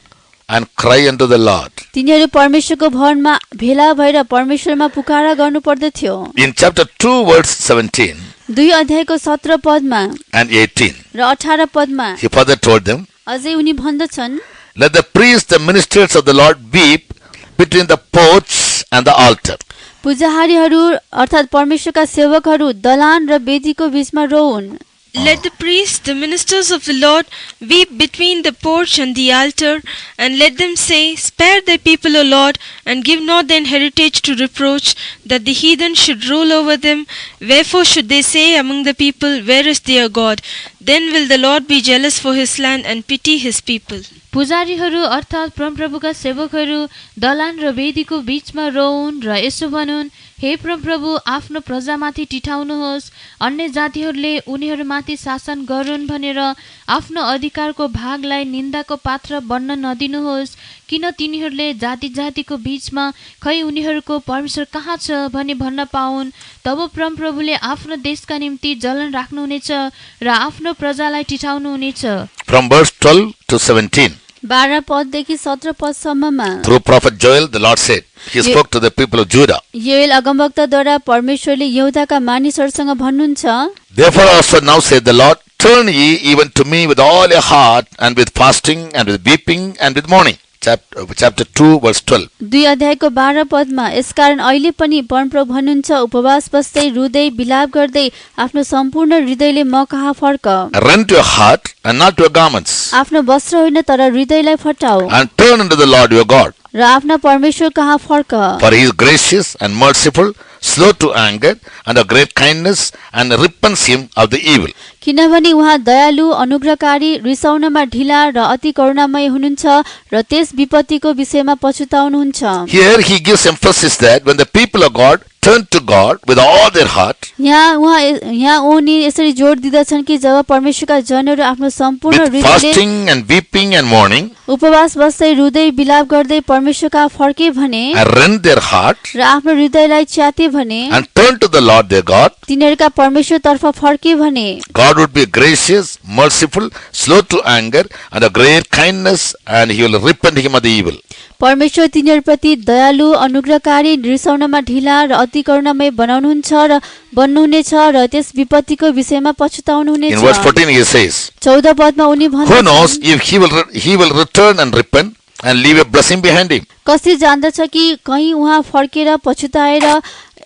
and cry unto the Lord. तिनीहरू परमेश्वरको भवनमा भेला भएर परमेश्वरमा पुकारा गर्नु पर्दथ्यो। In chapter 2 verse 17 2 अध्यायको 17 पदमा and 18, र 18 पदमा he further told them, अझै उनी भन्दछन्, let the priests, the ministers of the Lord weep between the porch and the altar. पुजारीहरू अर्थात् परमेश्वरका सेवकहरू दलान र वेदीको बीचमा रोउन्। Let the priests, the ministers of the Lord, weep between the porch and the altar, and let them say, spare thy people, O Lord, and give not thine heritage to reproach, that the heathen should rule over them. Wherefore should they say among the people, where is their God? Then will the Lord be jealous for his land and pity his people. पुजारीहरू अर्थात् परमप्रभुका सेवकहरू दलान र वेदीको बीचमा रोउन् र यसो भनुन्, हे परमप्रभु, आफ्नो प्रजामाथि टिठाउनुहोस्, अन्य जातिहरूले उनीहरूमाथि शासन गरून् भनेर आफ्नो अधिकारको भागलाई निन्दाको पात्र बन्न नदिनुहोस्, किन तिनीहरूले जाति जातिको बीचमा खै उनीहरूको परमेश्वर कहाँ छ भनी भन्न पाउन्। तब परमप्रभुले आफ्नो देशका निम्ति जलन राख्नुहुनेछ र आफ्नो प्रजालाई टिठाउनुहुनेछ। From verse 12 to 17, 12 पददेखि 17 पदसम्ममा through prophet Joel, the Lord said, he spoke to the people of Judah. Joel अगमवक्ताद्वारा परमेश्वरले यहूदाका मानिसहरूसँग भन्नुहुन्छ, Therefore also now saith the Lord, turn ye even to me with all your heart, and with fasting, and with weeping, and with mourning. chapter 2 verse 12. 2 अध्यायको 12 पदमा यसकारण अहिले पनि परमप्रभु भन्नुहुन्छ उपवास बस्दै रुँदै बिलाप गर्दै आफ्नो सम्पूर्ण हृदयले म कहाँ फर्क Rend your heart and not your garments, आफ्नो वस्त्र होइन तर हृदयलाई फटाऊ and turn unto the Lord your God. र आफ्ना परमेश्वर कहाँ फर्क For he is gracious and merciful, slow to anger, and of great kindness, and repents him of the evil. किनभने उहाँ दयालु अनुग्रहकारी रिसाउनमा ढिला र अति करुणामय हुनुहुन्छ र त्यस विपत्तिको विषयमा पछुताउनुहुन्छ Here he gives emphasis that when the people of God turn to God with all their heart, यहाँ उनी यसरी जोड दिँदछन् कि जब परमेश्वरका जनहरू आफ्नो सम्पूर्ण with हृदयले fasting and weeping and mourning, उपवास बस्दै रुँदै बिलाप गर्दै परमेश्वरका फर्के भने and rend their heart, र आफ्नो हृदयलाई च्याते भने and turn to the Lord their God, तिनीहरूका परमेश्वरतर्फ फर्के भने God would be gracious, merciful, slow to anger, and of great kindness, and he will repent him of the evil. परमेश्वर तिनीहरूप्रति दयालु अनुग्रहकारी रिसाउनमा ढिला र अति करुणामय बनाउनुहुन्छ र बन्नुहुनेछ र त्यस विपत्तिको विषयमा पछुताउनुहुनेछ। In verse 14 he says, 14 पदमा उनी who knows भन्छन् if he will return and repent and leave a blessing behind him. कसले जान्दछ कि कहीँ उहाँ फर्केर पछुताएर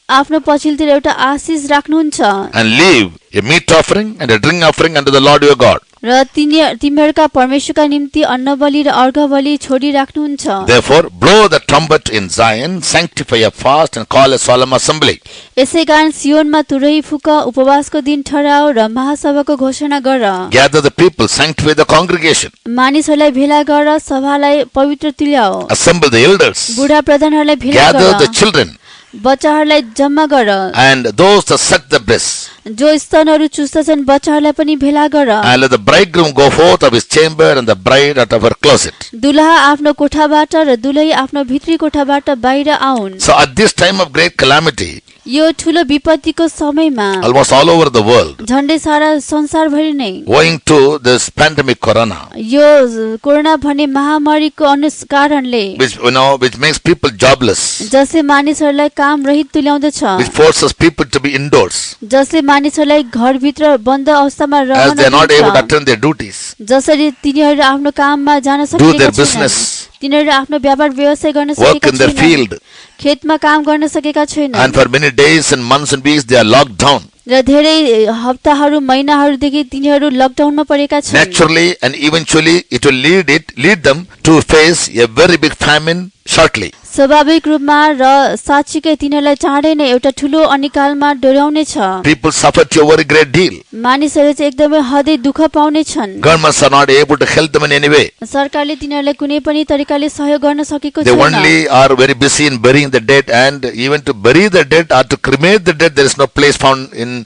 आफ्नो पछिल्तिर एउटा आशिष राख्नुहुन्छ And leave a meat offering and a drink offering unto the Lord your God. र तिमीहरूका परमेश्वरका निम्ति अन्नबलि र अर्घबलि छोडी राख्नुहुन्छ। Therefore blow the trumpet in Zion, sanctify a fast, and call a solemn assembly. यसै कारण सियोनमा तुरही फुक उपवासको दिन ठहराऊ र महासभाको घोषणा गर। Gather the people, sanctify the congregation. मानिसहरूलाई भेला गर सभालाई पवित्र तुल्याऊ। Assemble the elders. बुढा प्रधानहरूलाई भेला Gather the गर children. बच्चाहरूलाई जम्मा गर And those that suck the breast. जो स्तनहरू चुस्दछन् बच्चाहरूलाई पनि भेला गर। And let the bridegroom go forth of his chamber and the bride out of her closet. दुलहा आफ्नो कोठाबाट र दुलही आफ्नो भित्री कोठाबाट बाहिर आउन्। So at this time of great calamity, यो ठुलो विपत्तिको समयमा almost all over the world, झन्डै सारा संसारभरि नै owing to this pandemic corona, यो कोरोना भन्ने महामारीको कारणले which makes people jobless, जसले मानिसहरूलाई काम रहित तुल्याउँदछ, which forces people to be indoors, जसले मानिसहरूलाई घरभित्र बन्द अवस्थामा as रहन they are not able to दिन्छ, attend their duties, जसरी तिनीहरू आफ्नो काममा जान do सकेका their छैनन्, business, तिनीहरू आफ्नो व्यापार व्यवसाय गर्न work सकेका in their छैनन्, field, खेतमा काम गर्न सकेका and छैनन् for many days and months and weeks they are locked down. र धेरै हप्ताहरू महिनाहरूदेखि तिनीहरू लकडाउनमा परेका छन्। Naturally and eventually it will lead them to face a very big famine shortly. स्वाभाविक रूपमा र साँच्चीकै तिनीहरूलाई चाँडै नै एउटा ठुलो अनिकालमा डोर्याउनेछ। People suffer to a very great deal. मानिसहरू चाहिँ एकदमै हदै दुःख पाउने छन्। Governments are not able to help them in any way. सरकारले तिनीहरूलाई कुनै पनि तरिकाले सहयोग गर्न सकेको They छैन। only are very busy in burying the dead, and even to bury the dead or to cremate the dead, there is no place found in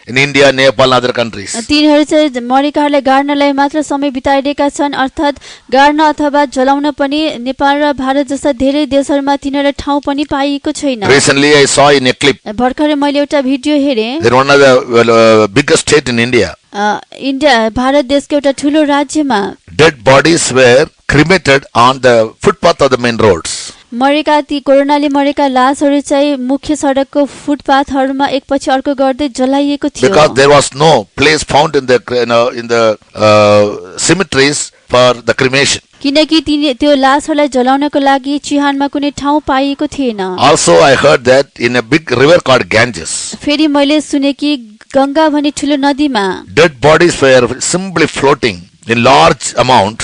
India, Nepal and other countries. तिनीहरू चाहिँ मरेकाहरूलाई गाड्नलाई मात्र समय बिताइरहेका छन्, अर्थात् गाड्न अथवा जलाउन पनि नेपाल र भारत जस्ता धेरै देशहरूमा तिनीहरूलाई ठाउँ पनि पाइएको छैन। Recently I saw in a clip भर्खरै मैले एउटा भिडियो हेरेँ। that one of the biggest state in India, India Bharat देशको एउटा ठुलो राज्यमा dead bodies were cremated on the footpath of the main roads. मरेका ती कोरोनाले मरेका लासहरू चाहिँ मुख्य सडकको फुटपाथहरूमा एकपछि अर्को गर्दै जलाइएको थियो। Because there was no place found in the cemeteries for the cremation. किनकि त्यो लासहरूलाई जलाउनको लागि चिहानमा कुनै ठाउँ पाइएको थिएन। Also I heard that in a big river called Ganges, फेरि मैले सुने कि गंगा भन्ने ठुलो नदीमा dead bodies were simply floating in large amount.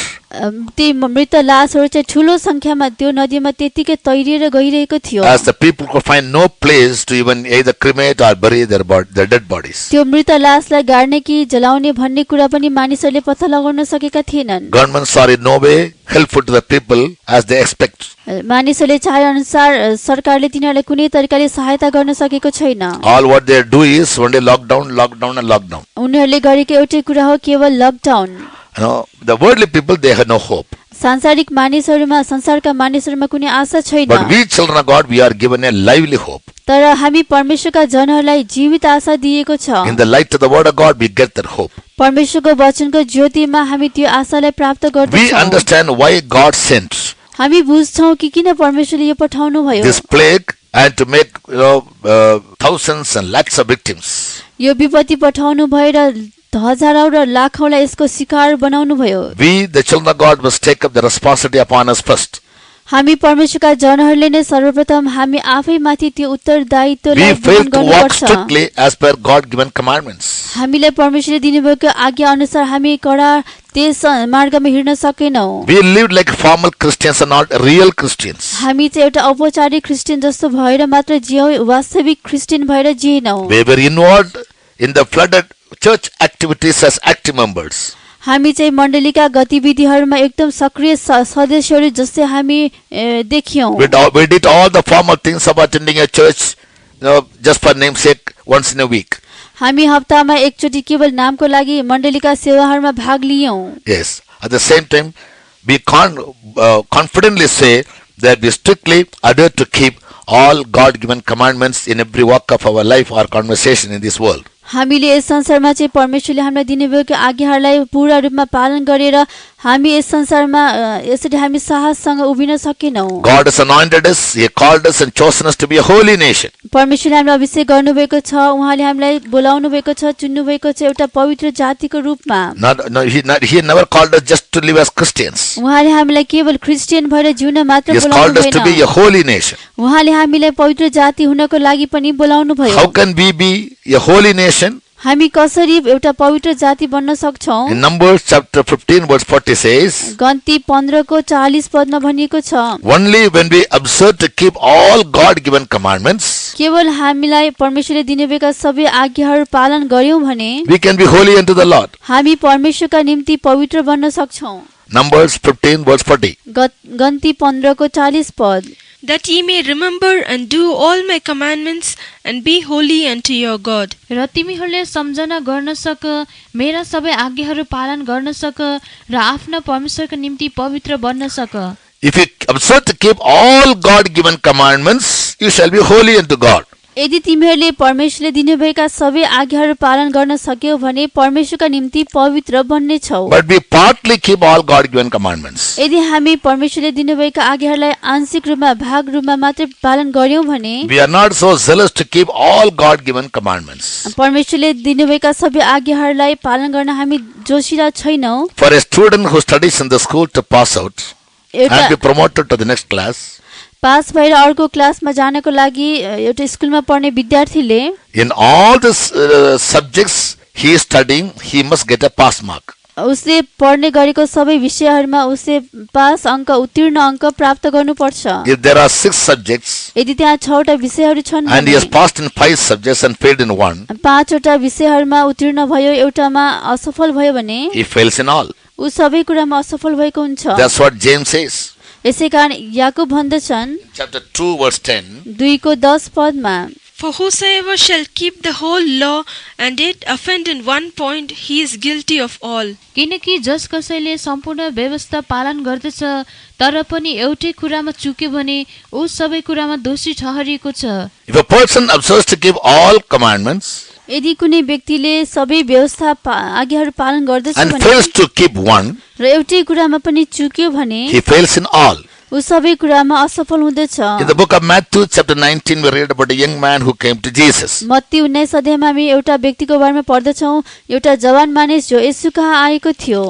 ती मृत लासहरू चाहिँ ठुलो संख्यामा त्यो नदीमा त्यतिकै तैरिएर गइरहेको थियो। As the people could find no place to even either cremate or bury their dead bodies. त्यो मृत लासलाई गाड्ने कि जलाउने भन्ने कुरा पनि मानिसहरूले पत्ता लगाउन सकेका थिएनन्। Governments are in no way helpful to the people as they expect. मानिसहरूले चाहे अनुसार सरकारले तिनीहरूलाई कुनै तरिकाले सहायता गर्न सकेको छैन। All what they do is one day lockdown and lockdown. उनीहरूले गरेको एउटै कुरा हो केवल lockdown. The worldly people, they have no hope. सांसारिक मानिसहरूमा संसारका मानिसहरूमा कुनै आशा छैन। But we children of God, we are given a lively hope. तर हामी परमेश्वरका जनहरूलाई जीवित आशा दिएको छ। In the light of the word of God, we get that hope. परमेश्वरको वचनको ज्योतिमा हामी त्यो आशालाई प्राप्त गर्दछौँ। We understand why God sent हामी बुझ्छौँ कि किन परमेश्वरले यो पठाउनु भयो। this plague and to make thousands and lakhs of victims. यो विपत्ति पठाउनु भएर हजारौं र लाखौंलाई यसको शिकार बनाउनु भयो। We, the children of God, must take up the responsibility upon us first. हामी परमेश्वरका जनहरूले नै सर्वप्रथम हामी आफैमाथि त्यो उत्तरदायित्वलाई We fail वहन to walk गर्नुपर्छ। strictly as per God-given commandments. हामीलाई परमेश्वरले दिनुभएको आज्ञा अनुसार हामी कडा त्यस मार्गमा हिँड्न सकेनौं। We lived like formal Christians and not real Christians. हामी चाहिँ एउटा औपचारिक क्रिस्चियन जस्तो भएर मात्र जियौं, वास्तविक क्रिस्चियन भएर जिएनौं। We were involved in the flooded church activities as active members. हामी चाहिँ मण्डलीका गतिविधिहरूमा एकदम सक्रिय सदस्यहरू जस्तै हामी देखियौं। We did all the formal things of attending a church, just for namesake, once in a week. हामी हप्तामा एकचोटि केवल नामको लागि मण्डलीका सेवाहरूमा भाग लियौं। Yes. At the same time, we can't confidently say that we strictly adhere to keep all God-given commandments in every walk of our life or conversation in this world. हामीले यस संसारमा चाहिँ परमेश्वरले हामीलाई दिनुभएको आज्ञाहरूलाई पूर्ण रूपमा पालन गरेर हामी यस संसारमा यसरी हामी साहससँग उभिन सकेनौं। God has anointed us, He called us and chosen us to be a holy nation. परमेश्वरले हामीलाई अभिषेक गर्नुभएको छ, उहाँले हामीलाई बोलाउनु भएको छ, चुन्नु भएको छ एउटा पवित्र जातिको रूपमा। He never called us just to live as Christians. उहाँले हामीलाई केवल क्रिस्चियन भएर जिउन मात्र He has बोलाउनु called us to be भएन, a holy nation. उहाँले हामीलाई पवित्र जाति हुनको लागि पनि बोलाउनु भयो। How can we be a holy nation? हामी कसरी एउटा पवित्र जाति बन्न सक्छौं? In Numbers chapter 15 verse 40 says, गन्ती 15 को 40 पदमा भनिएको छ, only when we observe to keep all God-given commandments, केवल हामीलाई परमेश्वरले दिनुभएका सबै आज्ञाहरू पालन गर्यौं भने we can be holy unto the Lord. हामी परमेश्वरका निम्ति पवित्र बन्न सक्छौं। Numbers 15 verse 40. गन्ती 15 को 40 पद, that ye may remember and do all my commandments and be holy unto your God. र तिमीहरूले सम्झना गर्न सक, मेरा सबै आज्ञाहरू पालन गर्न सक र आफ्ना परमेश्वरका निम्ति पवित्र बन्न सक। If you observe to keep all God-given commandments, you shall be holy unto God. यदि तिमीहरूले परमेश्वरले दिनुभएका सबै आज्ञाहरू पालन गर्न सक्यौ भने परमेश्वरका निम्ति पवित्र बन्ने छौ। But we partly keep all God-given commandments. यदि हामी परमेश्वरले दिनुभएका आज्ञाहरूलाई आंशिक रूपमा भाग रूपमा मात्र पालन गर्यौं भने We are not so zealous to keep all God-given commandments. परमेश्वरले दिनुभएका सबै आज्ञाहरूलाई पालन गर्न हामी जोशिला छैनौं। For a student who studies in the school to pass out and एउटा be promoted to the next class, pass भएर अर्को क्लासमा जानको लागि एउटा स्कुलमा पढ्ने विद्यार्थीले in all the subjects he is studying, he must get a pass mark. उसले पढ्ने गरेको सबै विषयहरूमा उसले पास अङ्क उत्तीर्ण अङ्क प्राप्त गर्नुपर्छ। If there are 6 subjects यदि त्यहाँ 6 वटा विषयहरू छन् and he has भने passed in 5 subjects and failed in 1, 5 वटा विषयहरूमा उत्तीर्ण भयो, एउटामा असफल भयो भने he fails in all. ऊ सबै कुरामा असफल भएको हुन्छ। That's what James says. यसैकारण याकूब भन्दछन् Chapter 2 verse 10. 2 को 10 पदमा, For whosoever shall keep the whole law and yet offend in one point, he is guilty of all. किनकि जस कसैले सम्पूर्ण व्यवस्था पालन गर्दछ तर पनि एउटै कुरामा चुक्यो भने ऊ सबै कुरामा दोषी ठहरिएको छ। If a person observes to keep all commandments यदि कुनै व्यक्तिले सबै व्यवस्था आज्ञाहरू पालन गर्दछ and भने fails to keep one, र एउटै कुरामा पनि चुक्यो भने he fails in all. ऊ सबै कुरामा असफल हुँदछ। In the book of Matthew chapter 19 we read about a young man who came to Jesus. Matthew 19 अध्यायमा हामी एउटा व्यक्तिको बारेमा पढ्दछौं, एउटा जवान मानिस जो येशू कहाँ आएको थियो।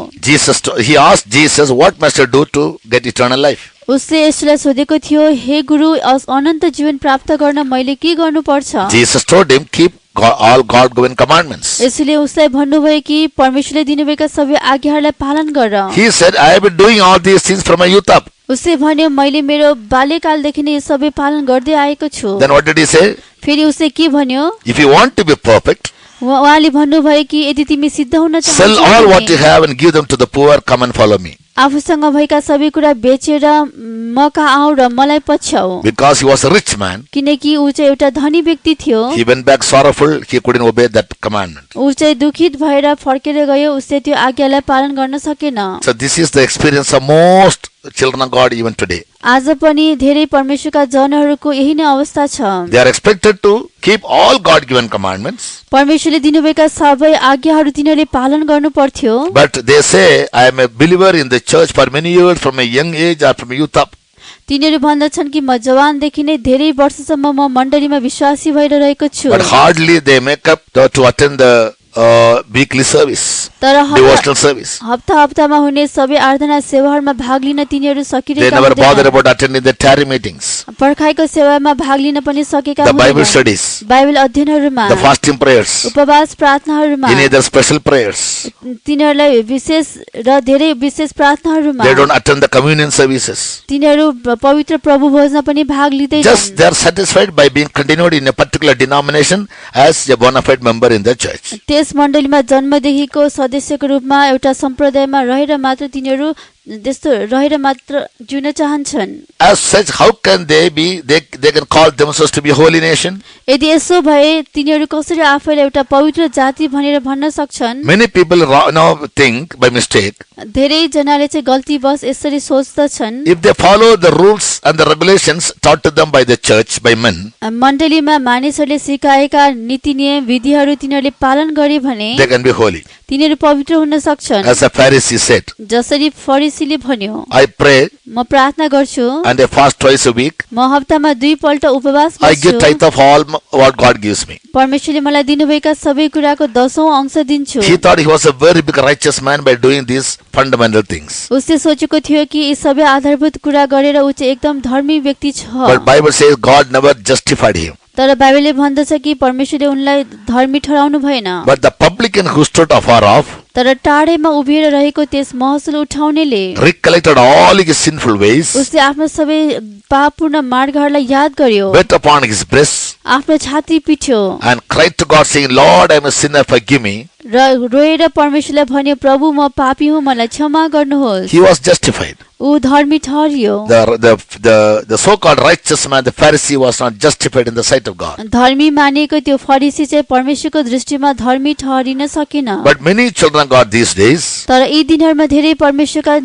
He asked Jesus, what must I do to get eternal life? उसले येशूलाई सोधेको थियो, हे गुरु, अनन्त जीवन प्राप्त गर्न मैले के गर्नुपर्छ? Jesus told him, keep all God-given commandments. येशूले उसलाई भन्नुभयो कि परमेश्वरले दिनुभएका सबै आज्ञाहरूलाई पालन गर। He said, I have been doing all these things from my youth up. उसले भन्यो, मैले मेरो बाल्यकालदेखि नै यो सबै पालन गर्दै आएको छु। Then what did he say? फेरि उसले के भन्यो? If you want to be perfect, उहाँले भन्नुभयो कि यदि तिमी सिद्ध हुन sell चाहन्छौ all what you भने have and give them to the poor, come and follow me. आफूसँग भएका सबै कुरा बेचेर म कहाँ आऊ र मलाई पछ्याऊ। Because he was a rich man, किनकि ऊ चाहिँ एउटा धनी व्यक्ति थियो। he went back sorrowful, he couldn't obey that commandment. ऊ चाहिँ दुखित भएर फर्केर गयो, उसले त्यो आज्ञालाई पालन गर्न सकेन। So this is the experience of most children of God even today. आज पनि धेरै परमेश्वरका जनहरूको यही नै अवस्था छ। They are expected to keep all God-given commandments, परमेश्वरले दिनुभएका सबै आज्ञाहरू तिनीहरूले पालन गर्नु पर्थ्यो। but they say, I am a believer in the church for many years from a young age or from youth up. तिनीहरू भन्दछन् कि म जवानदेखि नै धेरै वर्षसम्म म मण्डलीमा विश्वासी भएर रहेको छु। But hardly they make up to attend the weekly service, तर devotional service. हप्ता हप्तामा हुने सबै आराधना सेवाहरूमा भाग लिन तिनीहरू They सकिरहेका never bother हुँदैनन्। about attending the tarry meetings, पर्खाइको सेवामा भाग लिन पनि सकेका the Bible हुँदैनन्। studies, बाइबल अध्ययनहरूमा, the fasting prayers, उपवास प्रार्थनाहरूमा, any other special prayers. तिनीहरूलाई विशेष र धेरै विशेष प्रार्थनाहरूमा, They don't attend the communion services. तिनीहरू पवित्र प्रभु भोजमा पनि भाग लिँदैनन्। Just they are satisfied by being continued in a particular denomination as a bona fide member in the church. त्यस मण्डलीमा जन्मदेखिको सदस्यको रूपमा एउटा सम्प्रदायमा रहेर मात्र तिनीहरू त्यस्तो रहेर मात्र जिउन चाहन्छन्। As such, how can they can call themselves to be a holy nation? यदि यसो भए तिनीहरू कसरी आफैलाई एउटा पवित्र जाति भनेर भन्न सक्छन्? Many people now think by mistake, धेरै जनाले चाहिँ गल्तीवश यसरी सोच्दछन्, if they follow the rules and the regulations taught to them by the church, by men, मण्डलीमा मानिसहरूले सिकाएका नीति नियम विधिहरू तिनीहरूले पालन गरे भने they can be holy. तिनीहरू पवित्र हुन सक्छन्। As a Pharisee said, जसरी फरिसीले भन्यो, I pray म प्रार्थना गर्छु, and I fast twice a week. म हप्तामा 2 पल्ट उपवास I give गर्छु, tithe of all what God gives me. परमेश्वरले मलाई दिनुभएका सबै कुराको 10औं अंश दिन्छु। He thought he was a very big righteous man by doing these fundamental things. उसले सोचेको थियो कि यी सबै आधारभूत कुरा गरेर ऊ चाहिँ एकदम धर्मी व्यक्ति छ। But Bible says God never justified him. तर बाइबलले भन्दछ कि परमेश्वरले उनलाई धर्मी ठहराउनु भएन। But the publican who stood afar off तर टाढेमा उभिएर रहेको त्यस महसुल उठाउनेले recollected all his sinful ways, उसले आफ्नो सबै पापपूर्ण मार्गहरूलाई याद गर्यो, wet upon his breast, आफ्नो छाती पिट्यो and cried to God, saying, Lord, I am a sinner, forgive me. र रोएर परमेश्वरलाई भन्यो, प्रभु म पापी हुँ, मलाई क्षमा गर्नुहोस्। He was justified. ऊ धर्मी ठहरियो। The so-called righteous man, the Pharisee, was not justified in the sight of God. धर्मी मानिएको त्यो फरिसी चाहिँ परमेश्वरको दृष्टिमा धर्मी ठहरिन सकेन। But many children got these days, तर यी दिनहरूमा धेरै परमेश्वरका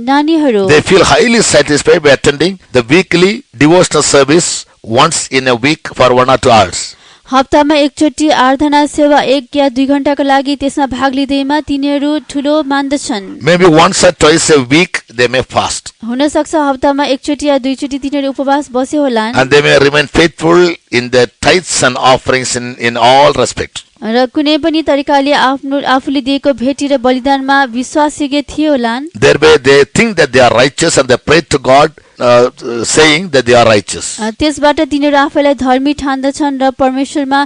नानीहरू they feel highly satisfied by attending the weekly devotional service once in a week for 1 or 2 hours. हप्तामा एकचोटि आराधना सेवा 1 या 2 घण्टाको लागि त्यसमा भाग लिँदैमा तिनीहरू ठुलो मान्दछन्। Maybe once or twice a week they may fast, हुन सक्छ हप्तामा एकचोटि या 2 चोटि तिनीहरू उपवास बसे होलान् and they may remain faithful in their tithes and offerings in all respect. र कुनै पनि तरिकाले आफूले दिएको भेटी र बलिदानमा विश्वासयोग्य थिए होलान्। Thereby they think that they are righteous and they pray to God saying that they are righteous. त्यसबाट तिनीहरू आफैलाई धर्मी ठान्दछन् र परमेश्वरमा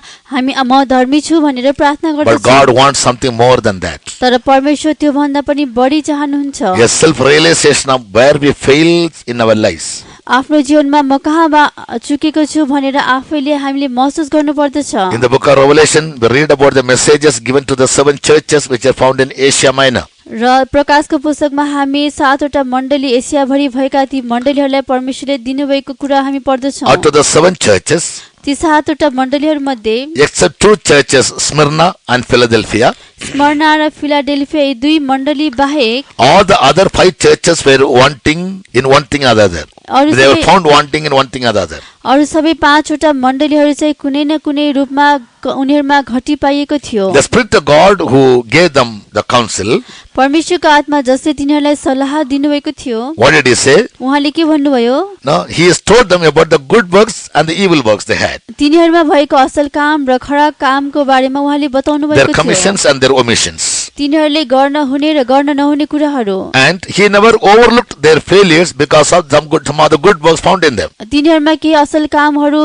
म धर्मी छु भनेर प्रार्थना But God गर्दछन्। wants something more than that. तर परमेश्वर त्यो भन्दा पनि बढी चाहनुहुन्छ। A self-realization of where we fail in our lives. आफ्नो जीवनमा म कहाँ चुकेको छु भनेर आफैले हामीले महसुस गर्नुपर्दछ। In the book of Revelation, we read about the messages given to the 7 churches which are found in Asia Minor. र प्रकाशको पुस्तकमा हामी 7वटा मण्डली एसियाभरि भएका ती मण्डलीहरूलाई परमेश्वरले दिनुभएको कुरा हामी पढ्दछौँ। Out of the 7 churches, ती 7वटा मण्डलीहरूमध्ये except 2 churches, Smyrna and Philadelphia, स्मरणा र फिलाडेल्फिया यी 2 मण्डली बाहेक all the other 5 churches were wanting in one thing or the other. They were found wanting in one thing or the other. अरू सबै 5वटा मण्डलीहरू चाहिँ कुनै न कुनै रूपमा उनीहरूमा घटी पाइएको थियो। The Spirit of God who gave them the counsel, परमेश्वरको आत्मा जसले तिनीहरूलाई सल्लाह दिनुभएको थियो, what did he say? उहाँले के भन्नुभयो? No, he has told them about the good works and the evil works they had, तिनीहरूमा भएको असल काम र खराब कामको बारेमा उहाँले बताउनु their भएको थियो। commissions and their omissions. तिनीहरूले गर्न हुने र गर्न नहुने कुराहरू। And he never overlooked their failures because of some of the good works found in them. तिनीहरूमा केही असल कामहरू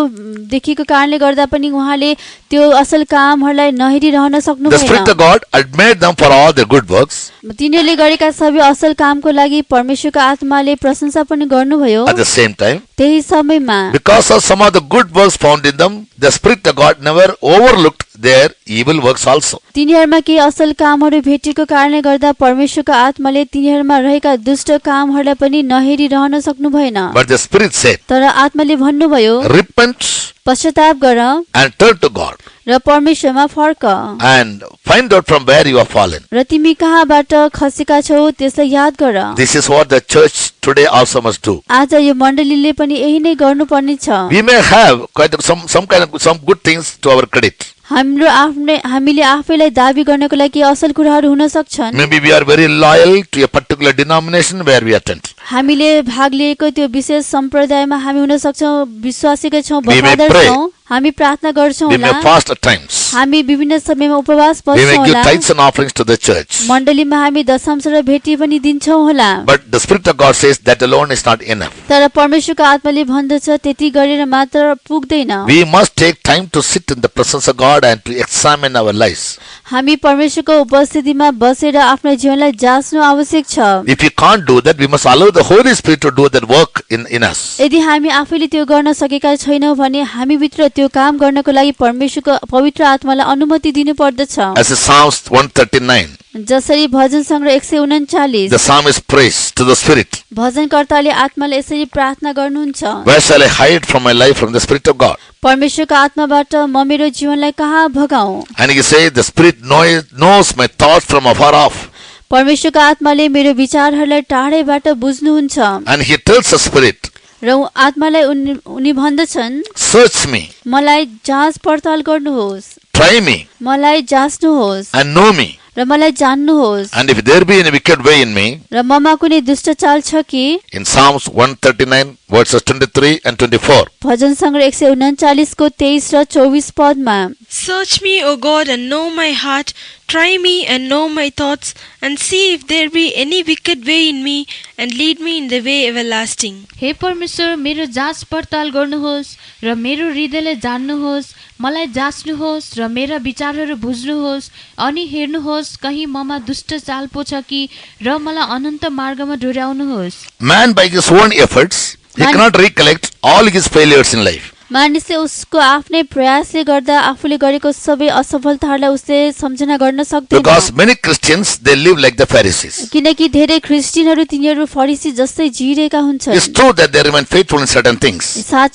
देखेको कारणले गर्दा पनि उहाँले त्यो असल कामहरूलाई नहेरिरहन सक्नु The Spirit of भएन। God admired them for all their good works. तिनीहरूले गरेका सबै असल कामको लागि परमेश्वरको आत्माले प्रशंसा पनि गर्नुभयो। At the same time, त्यही समयमा because of some of the good works found in them, the Spirit of God never overlooked their evil works also. तिनीहरूमा केही असल कामहरू भेटेको कारणले गर्दा परमेश्वरको आत्माले तिनीहरूमा रहेका दुष्ट कामहरूलाई पनि नहेरिरहन सक्नु भएन। But the Spirit said, तर आत्माले भन्नुभयो, repent पश्चाताप गर and turn to God र परमेश्वरमा फर्क and find out from where you have fallen. र तिमी कहाँबाट खसेका छौ त्यसलाई याद गर। This is what the church today also must do. आज यो मण्डलीले पनि यही नै गर्नुपर्ने छ। We may have quite some good things to our credit. हामीले आफैलाई दाबी गर्नको लागि असल कुराहरू हुन सक्छन्। Maybe we are very loyal to a particular denomination where we attend. हामीले भाग लिएको त्यो विशेष सम्प्रदायमा हामी हुन सक्छौँ, विश्वासीकै छौँ, We may वफादार pray. छौँ, हामी प्रार्थना गर्छौँ We may होला, fast at times. हामी विभिन्न समयमा उपवास We बस्छौँ may give होला, tithes and offerings to the church. मण्डलीमा हामी दशांश र भेटी पनि दिन्छौँ होला। But the Spirit of God says that alone is not enough. तर परमेश्वरको आत्माले भन्दछ त्यति गरेर मात्र पुग्दैन। We must take time to sit in the presence of God and to examine our lives. हामी परमेश्वरको उपस्थितिमा बसेर आफ्नो जीवनलाई जाँच्नु आवश्यक छ। If we can't do that, we must allow the Holy Spirit to do that work in us. यदि हामी आफैले त्यो गर्न सकेका छैनौँ भने हामी भित्र त्यो काम गर्नको लागि परमेश्वरको पवित्र आत्मालाई अनुमति दिनु पर्दछ। As in Psalms 139, जसरी भजन सङ्ग्रह 139 the psalmist prays to the Spirit. भजनकर्ताले आत्माले यसरी प्रार्थना गर्नुहुन्छ, Where shall I hide from my life from the Spirit of God? परमेश्वरको आत्माबाट म मेरो जीवनलाई कहाँ भगाऊँ? And he says, the Spirit knows my thoughts from afar off. परमेश्वरको आत्माले मेरो विचारहरूलाई टाढैबाट बुझ्नुहुन्छ And he tells the Spirit, र आत्मालाई उनी भन्दछन्, search me, मलाई जाँच पडताल गर्नुहोस्, try me, मलाई जाँच्नुहोस् and know me. र मलाई जान्नुहोस्, And if there be any wicked way in me, र ममा कुनै दुष्ट चाल छ कि? in Psalms 139 verses 23 and 24, भजन सङ्ग्रह 139 को 23 र 24 पदमा, Search me, O God, and know my heart. Try me and know my thoughts, and see if there be any wicked way in me, and lead me in the way everlasting. हे परमेश्वर, मेरो जाँच पडताल गर्नुहोस् र मेरो हृदयलाई जान्नुहोस्, मलाई जाँच्नुहोस् र मेरा विचारहरू बुझ्नुहोस्, अनि हेर्नुहोस् कहीँ ममा दुष्ट चाल पो छ कि, र मलाई अनन्त मार्गमा डोर्याउनुहोस्। man by his own efforts, he cannot recollect all his failures in life. मानिसले उसको आफ्नै प्रयासले गर्दा आफूले गरेको सबै असफलताहरूलाई उसले सम्झना गर्न सक्दैन, Because many Christians, they live like the Pharisees. किनकि धेरै क्रिस्चियनहरू तिनीहरू फरिसी जस्तै जिरेका हुन्छन्। It's true that they remain faithful in certain things.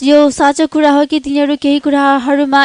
यो साँचो कुरा हो कि तिनीहरू केही कुराहरूमा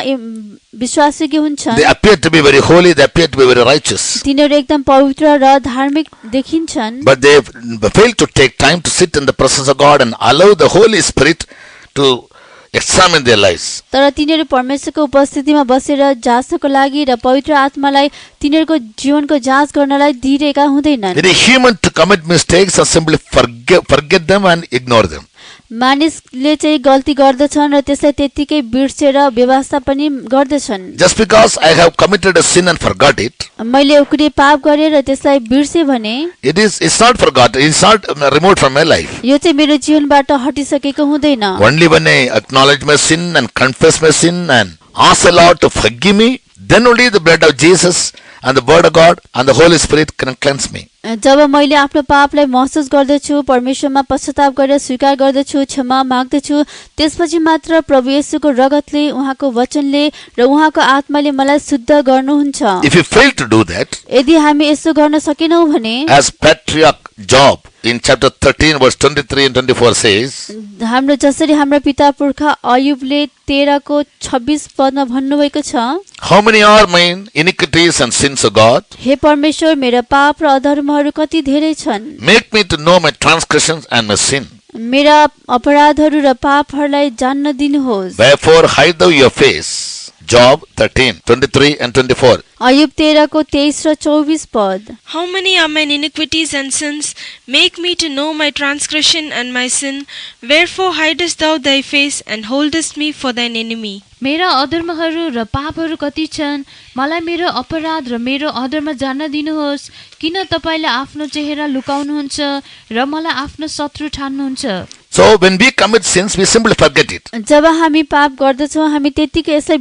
विश्वासयोग्य हुन्छन्, They appear to be very holy, they appear to be very righteous. तिनीहरू एकदम पवित्र र धार्मिक देखिन्छन्, But they fail to take time to sit in the presence of God and allow the Holy Spirit to examine their lives. तर तिनीहरू परमेश्वरको उपस्थितिमा बसेर जाँच्नको लागि र पवित्र आत्मालाई तिनीहरूको जीवनको जाँच गर्नलाई दिइरहेका हुँदैनन्। It is human to commit mistakes and simply forget them and ignore them. मानिसले चाहिँ गल्ती गर्दछन् र त्यसलाई त्यत्तिकै बिर्सेर व्यवस्था पनि गर्दछन्। Just because I have committed a sin and forgot it, मैले कुनै पाप गरेँ र त्यसलाई बिर्से भने it's not forgotten, it's not removed from my life. यो चाहिँ मेरो जीवनबाट हटिसकेको हुँदैन। Only when I acknowledge my sin and confess my sin and ask the Lord to forgive me, then only the blood of Jesus and the word of God and the Holy Spirit can cleanse me. जब मैले आफ्नो पापलाई महसुस गर्दछु, परमेश्वरमा पश्चाताप गरेर स्वीकार गर्दछु, क्षमा माग्दछु, त्यसपछि मात्र प्रभु येशूको रगतले, उहाँको वचनले र उहाँको आत्माले मलाई शुद्ध गर्नुहुन्छ। If you fail to do that, यदि हामी यसो गर्न सकेनौँ भने, as patriarch Job in chapter 13 verse 23 and 24 says, हाम्रो जसरी हाम्रो पिता पुर्खा अयुबले 13 को 26 पदमा भन्नुभएको छ, how many are mine iniquities and sins of God? हे परमेश्वर, मेरा पाप र अधर्महरू कति धेरै छन्, Make me to know my transgressions and my sin. मेरा अपराधहरू र पापहरूलाई जान्न दिनुहोस्। Wherefore hide thou your face. Job 13, 23 and 24. Ayub 13 को 23 र 24 पद, How many are mine iniquities and sins? Make me to know my transgression and my sin. Wherefore hidest thou thy face, and holdest me for thine enemy? मेरा अधर्महरू र पापहरू कति छन्, मलाई मेरो अपराध र मेरो अधर्म जान्न दिनुहोस्। किन तपाईले आफ्नो चेहरा लुकाउनुहुन्छ र मलाई आफ्नो शत्रु ठान्नुहुन्छ? So when we commit sins, we simply forget it. जब हामी पाप गर्दछौँ हामी त्यतिकै यसलाई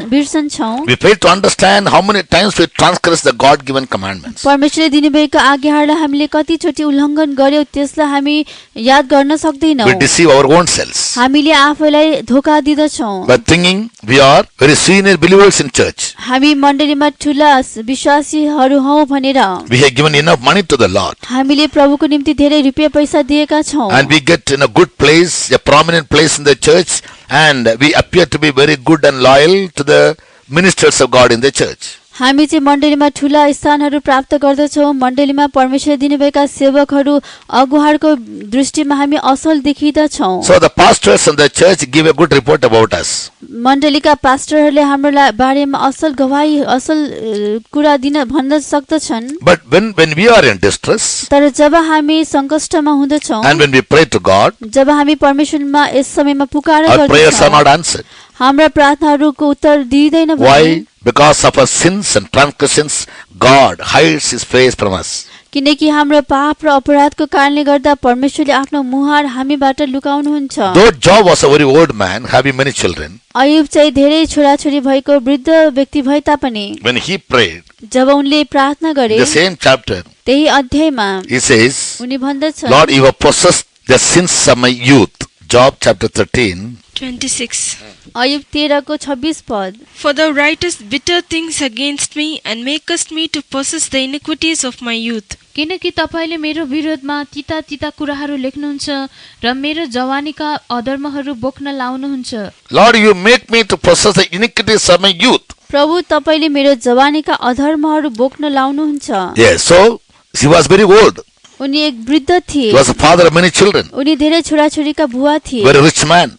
बिर्सन्छौँ। We fail to understand how many times we transgress the God-given commandments. परमेश्वरले दिनुभएको आज्ञाहरूलाई हामीले कतिचोटि उल्लङ्घन गर्यौँ त्यसलाई हामी याद गर्न सक्दैनौँ। We deceive our own selves हामीले आफैलाई धोका दिँदछौँ। by thinking we are very senior believers in church. हामी मण्डलीमा ठुला विश्वासीहरू हौँ भनेर We have given enough money to the Lord. हामीले प्रभुको निम्ति धेरै रुपियाँ पैसा दिएका छौँ And we get in a good place, a prominent place in the church, and we appear to be very good and loyal to the ministers of God in the church. हामी चाहिँ मण्डलीमा ठूला स्थानहरू प्राप्त गर्दछौँ। मण्डलीमा परमेश्वर दिनुभएका सेवकहरू अगुवाहरूको दृष्टिमा हामी असल देखिदछौँ। So the pastors and the church give a good report about us. मण्डलीका पास्टरहरूले हाम्रो बारेमा असल गवाही असल कुरा दिन भन्न सक्दछन्। But when we are in distress तर जब हामी सङ्कष्टमा हुँदछौँ, and when we pray to God, जब हामी परमेश्वरमा यस समयमा पुकार our prayers are गर्दछौँ, not answered. हाम्रा प्रार्थनाहरूको उत्तर दिइँदैन। Why? Because of our sins and transgressions, God hides His face from us. किनकि हाम्रो पाप र अपराधको कारणले गर्दा परमेश्वरले आफ्नो मुहार हामीबाट लुकाउनुहुन्छ। Though Job was a very old man, having many children, Ayub चाहिँ धेरै छोराछोरी भएको वृद्ध व्यक्ति भए तापनि when he prayed, जब उनले प्रार्थना गरे, in the same chapter, त्यही अध्यायमा he says, उनी भन्दछन्, Lord, you have possessed the sins of my youth. Job chapter 13. 26. Ayub 13:26 पद, For thou writest bitter things against me, and makest me to possess the iniquities of my youth. किनकि तपाईले मेरो विरोधमा तिता तिता कुराहरू लेख्नुहुन्छ र मेरो जवानीका अधर्महरू बोक्न लाउनुहुन्छ। Lord, you make me to possess the iniquities of my youth. प्रभु तपाईले मेरो जवानीका अधर्महरू बोक्न लाउनुहुन्छ। Yes, so he was very old. उनी एक वृद्ध थिए। He was a father of many children. उनी धेरै छोराछोरीका बुवा थिए। Very rich man.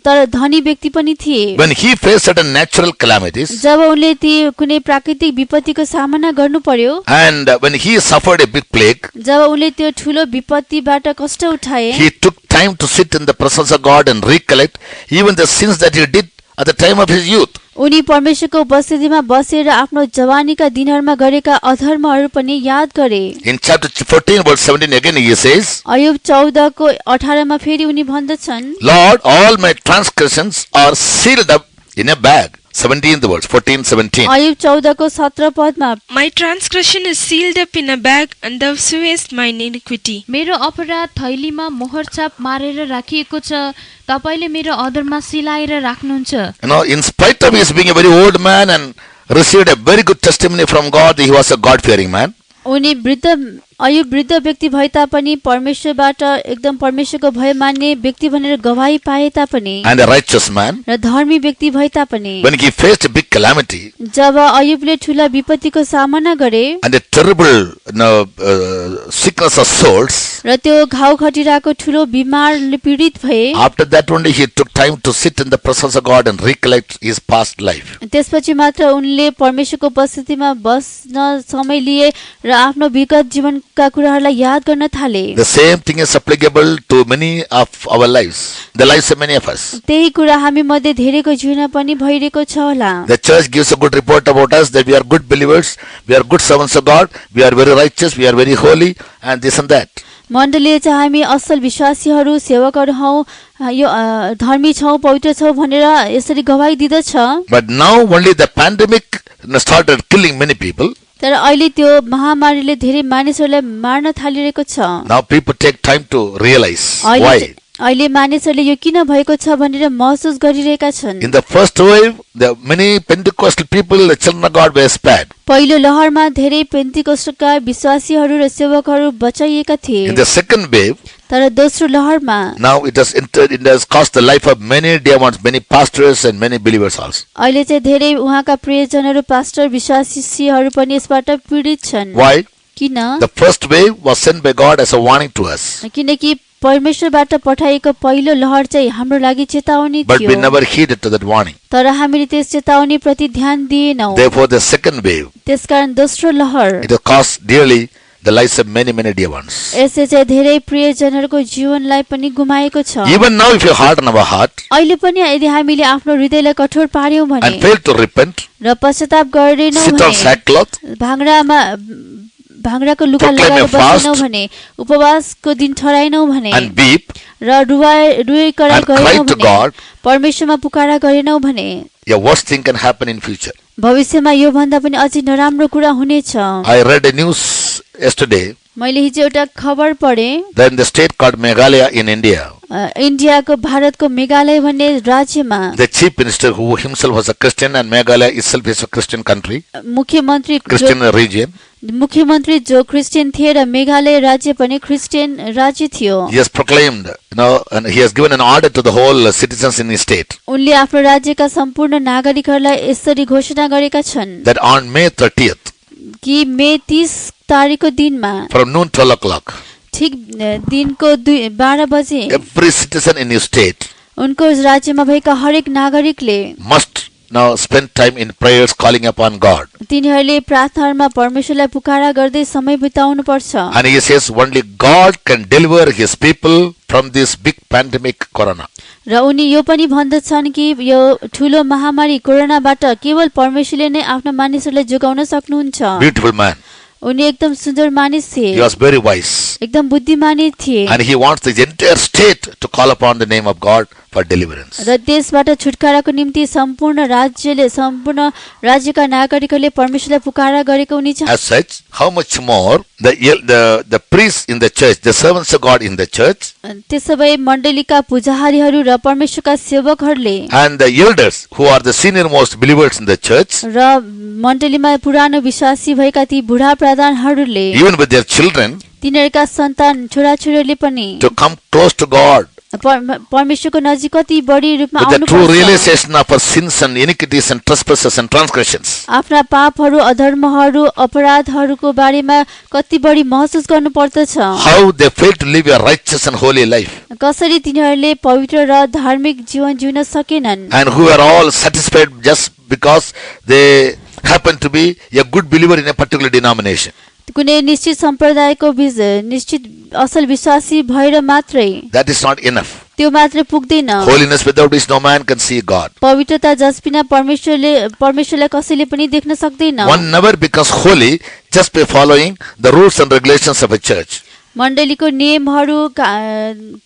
तर धनी व्यक्ति पनि थिए। When he faced certain natural calamities, जब उनले ती कुनै प्राकृतिक विपत्तिको सामना गर्नु पर्यो, and when he suffered a big plague, जब उनले त्यो ठूलो विपत्तिबाट कष्ट उठाए, he took time to sit in the presence of God and recollect even the sins that he did at the time of his youth. उनी परमेश्वरको उपस्थितिमा बसेर आफ्नो जवानीका दिनहरूमा गरेका अधर्महरू पनि याद गरे। In chapter 14 verse 17 again he says, Ayub 14:18 मा फेरि उनी भन्दछन्, Lord, all my transgressions are sealed up in a bag. 17th verse, 14-17. Ayub 14:17 पदमा, My transgression is sealed up in a bag, and thou sewest mine iniquity. मेरो अपराध थैलीमा मोहरछाप मारेर राखिएको छ, तपाईले मेरो अधर्म सिलाएर राख्नुहुन्छ। You know, in spite of his being a very old man and received a very good testimony from God, he was a God-fearing man. उनी अयुब वृद्ध व्यक्ति भए तापनि परमेश्वरबाट एकदम परमेश्वरको भय मान्ने व्यक्ति भनेर गवाही पाए तापनि, And a righteous man. र धर्मी व्यक्ति भए तापनि, When he faced a big calamity जब अयुबले ठूला विपत्तिको सामना गरे and a terrible sickness of souls, र त्यो घाउ खटिराको ठूलो बिमारले पीडित भए, after that only he took time to sit in the presence of God and recollect his past life. त्यसपछि मात्र उनले परमेश्वरको उपस्थितिमा बस्न समय लिए र आफ्नो विगत जीवनका कुराहरूलाई याद गर्न थाले। The same thing is applicable to many of our lives, the lives of many of us. त्यही कुरा हामी मध्ये धेरैको जीवनमा पनि भइरहेको छ होला। The church gives a good report about us that we are good believers, we are good servants of God, we are very righteous, we are very holy, and this and that. मण्डलीले चाहिँ हामी असल विश्वासीहरू सेवकहरू हौँ, यो धर्मी छौँ, पवित्र छौँ भनेर यसरी गवाही दिँदछ। But now only the pandemic started killing many people. तर अहिले त्यो महामारीले धेरै मानिसहरूलाई मार्न थालिरहेको छ। Now people take time to realize why. अहिले मानिसहरूले यो किन भएको छ भनेर महसुस गरिरहेका छन्। In the first wave, the many Pentecostal people, the children of God, were spared. पहिलो लहरमा धेरै पेन्टिकोस्टका विश्वासीहरू र सेवकहरू बचाइएका थिए। In the second wave, तर दोस्रो लहरमा now it has cost the life of many dear ones, many pastors and many believers also. अहिले चाहिँ धेरै उहाँका प्रियजनहरू पास्टर विश्वासीहरू पनि यसबाट पीडित छन्। Why? किन? The first wave was sent by God as a warning to us, किनकि परमेश्वरबाट पठाइएको पहिलो लहर चाहिँ हाम्रो लागि चेतावनी but we थियो, never heeded to that warning. तर हामीले त्यस चेतावनी प्रति ध्यान दिएनौँ। Therefore, the second wave, त्यसकारण दोस्रो लहर it has cost dearly the lives of many, many dear ones. यसले चाहिँ धेरै प्रियजनहरूको जीवनलाई पनि गुमाएको छ। Even now, if you harden our heart अहिले पनि यदि हामीले आफ्नो हृदयलाई कठोर पार्यौं भने and fail to repent, र पश्चाताप गरेनौं sit on भने, sackcloth, भाङ्राको लुगा proclaim लगाएर a fast, बसेनौं भने, उपवासको दिन ठहराएनौं भने and weep र रुवाई कराई and cry गरेनौं to भने, God, परमेश्वरमा पुकारा गरेनौं भने a worst thing can happen in future. भविष्यमा यो भन्दा पनि अझै नराम्रो कुरा हुनेछ। I read a news yesterday मैले हिजो एउटा खबर पढे, that in the state called Meghalaya in India, इन्डियाको भारतको मेघालय भन्ने राज्यमा the chief minister, who himself was a Christian and Meghalaya itself is a Christian country, मुख्यमन्त्री Christian region, मुख्यमन्त्री जो क्रिस्चियन थिए र मेघालय राज्य पनि क्रिस्चियन राज्य थियो। He has proclaimed, and he has given an order to the whole citizens in his state उनले आफ्नो राज्यका सम्पूर्ण नागरिकहरूलाई यसरी घोषणा गरेका छन् that on May 30th, कि मे 30 तारिकको दिनमा from noon 12 o'clock, ठिक दिनको 12 बजे every citizen in his state उनको राज्यमा भएका हरेक नागरिकले must now spend time in prayers calling upon God. तिनीहरूले प्रार्थनामा परमेश्वरलाई पुकारा गर्दै समय बिताउनु पर्छ। And he says only God can deliver his people from this big pandemic corona. र उनी यो पनि भन्दछन् कि यो ठुलो महामारी कोरोनाबाट केवल परमेश्वरले नै आफ्ना मानिसहरूलाई जोगाउन सक्नुहुन्छ। Beautiful man. उनी एकदम सुन्दर मानिस थिए, He was very wise. एकदम बुद्धिमानी थिए And he wants the entire state to call upon the name of God for deliverance. र देशबाट छुटकाराको निम्ति सम्पूर्ण राज्यका नागरिकहरूले परमेश्वरलाई पुकारा गरेको उनी As such, how much more the priests in the church, the servants of God in the church, त्यसो भए मण्डलीका पुजारीहरू र परमेश्वरका सेवकहरूले and the elders who are the senior most believers in the church, र मण्डलीमा पुरानो विश्वासी भएका ती बुढा प्रधानहरूले even with their children, तिनीहरूका सन्तान छोराछोरीहरूले पनि to come close to God परमेश्वरको नजिक कति बढी रूपमा with the आउनु true पर्छ। realization of our sins and iniquities and trespasses and transgressions. आफ्ना पापहरू अधर्महरू अपराधहरूको बारेमा कति बढी महसुस गर्नु पर्दछ। How they fail to live a righteous and holy life, कसरी तिनीहरूले पवित्र र धार्मिक जीवन जिउन सकेनन् and who are all satisfied just because they happen to be a good believer in a particular denomination. कुनै निश्चित सम्प्रदायको निश्चित असल विश्वासी भएर मात्रै That is not enough. त्यो मात्र पुग्दैन। Holiness without which no man can see God. पवित्रता जसबिना परमेश्वरलाई कसैले पनि देख्न सक्दैन। One never becomes holy just by following the rules and regulations of a church. मण्डलीको नियमहरू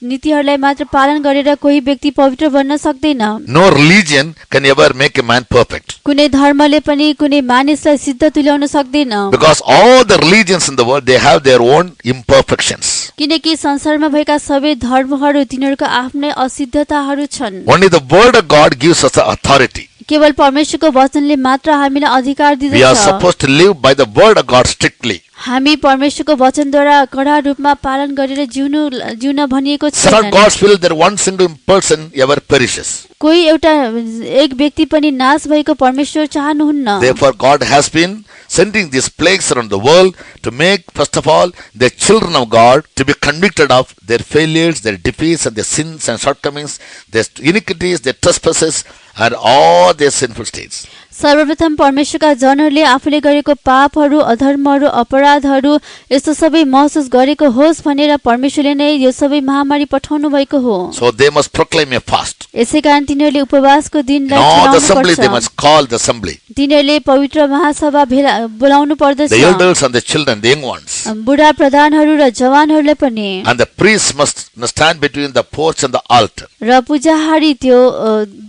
नीतिहरूलाई मात्र पालन गरेर कोही व्यक्ति पवित्र बन्न सक्दैन। No religion can ever make a man perfect. कुनै धर्मले पनि कुनै मानिसलाई सिद्ध तुल्याउन सक्दैन। Because all the religions in the world, they have their own imperfections. किनकि संसारमा भएका सबै धर्महरू तिनीहरूका आफ्नै असिद्धताहरू छन्। Only the word of God gives us the authority. केवल परमेश्वरको वचनले मात्र हामीलाई अधिकार We are दिँदछ। supposed to live by the word of God strictly. हामी परमेश्वरको वचनद्वारा कडा रूपमा पालन गरेर जिउन भनिएको It's not छैन। God's will that one single person ever perishes. कोही एक व्यक्ति पनि नाश भएको परमेश्वर चाहनुहुन्न। Therefore, God has been sending these plagues around the world to make, first of all, the children of God to be convicted of their failures, their defeats, and their sins and shortcomings, their iniquities, their trespasses, and all their sinful states. सर्वप्रथम परमेश्वरका जनहरूले आफूले गरेको पापहरू अधर्महरू अपराधहरू यस्तो सबै महसुस गरेको होस् भनेर परमेश्वरले नै यो सबै महामारी पठाउनु भएको हो। So they must proclaim a fast. यसैकारण तिनीहरूले उपवासको दिनलाई No, the चलाउनु assembly, they पर्छ। must call the assembly. तिनीहरूले पवित्र महासभा बोलाउनु पर्दछ। The elders and the children, the young ones. बुढा प्रधानहरू र जवानहरूले पनि And the priests must stand between the porch and the altar. र पुजाहारी त्यो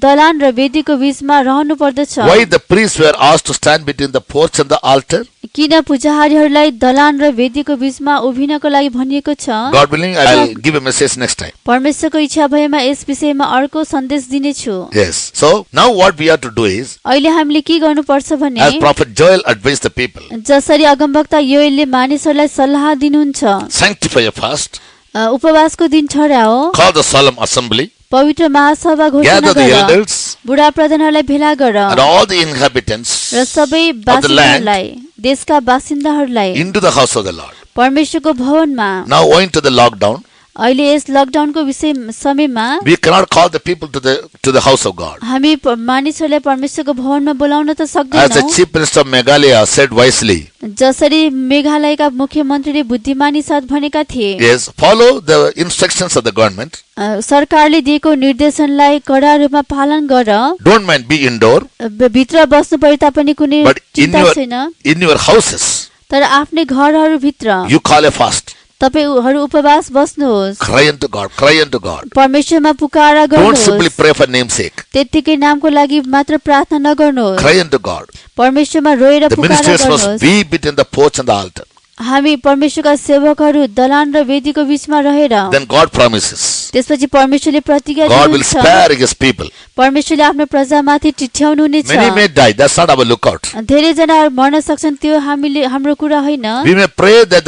दलान र वेदीको बीचमा रहनु पर्दछ। Why the priests were asked to stand between the porch and the altar? किन पुजाहारीहरूलाई दलान र वेदीको बीचमा उभिनको लागि भनिएको छ? God willing, I will give a message next time. परमेश्वरको इच्छा भएमा यस विषयमा अर्को सन्देश दिनेछु। Yes. So now what we have to do is, अहिले हामीले के गर्नुपर्छ भने as Prophet Joel advised the people, जसरी अगमवक्ता योएलले मानिसहरूलाई सल्लाह दिनुहुन्छ, sanctify a fast, उपवासको दिन ठहराओ, call the solemn assembly, पवित्र महासभा घोषणा gather the गर, elders बुढा प्रधानहरूलाई भेला गर and all the inhabitants र सबै of the land बासिन्दाहरूलाई देशका बासिन्दाहरूलाई into the house of the Lord. परमेश्वरको भवनमा। Now owing to the lockdown, अहिले यस लकडाउनको समयमा we cannot call the people to the house of God. हामी मानिसहरूलाई परमेश्वरको भवनमा बोलाउन त As the सक्दैनौँ। Chief Minister of Meghalaya said wisely, जसरी मेघालयका मुख्यमन्त्रीले बुद्धिमानी साथ भनेका थिए, yes, follow the instructions of the government. सरकारले दिएको निर्देशनलाई कडा रूपमा पालन गर। Don't mind, be indoor, भित्र बस्नु परे तापनि कुनै but चिन्ता छैन, in your houses, तर आफ्नै घरहरू भित्र you call a fast. तपाईहरू उपवास बस्नुहोस्, Cry unto God, cry unto God. परमेश्वरमा पुकारा Don't simply गर्नुहोस्, pray for namesake. त्यतिकै नामको लागि मात्र प्रार्थना नगर्नुहोस्, Cry unto God. परमेश्वरमा रोएर The पुकारा ministers must गर्नुहोस्। be between the porch and the altar. हामी परमेश्वरका सेवकहरू दलान र वेदीको बीचमा रहेर Then God promises, त्यसपछि परमेश्वरले प्रतिज्ञा God will दिनुहुन्छ spare his people. परमेश्वरले आफ्नो प्रजामाथि टिठ्याउनु हुनेछ Many may die. That's not our lookout. धेरैजना मर्न सक्छन् त्यो हाम्रो कुरा होइन We may pray that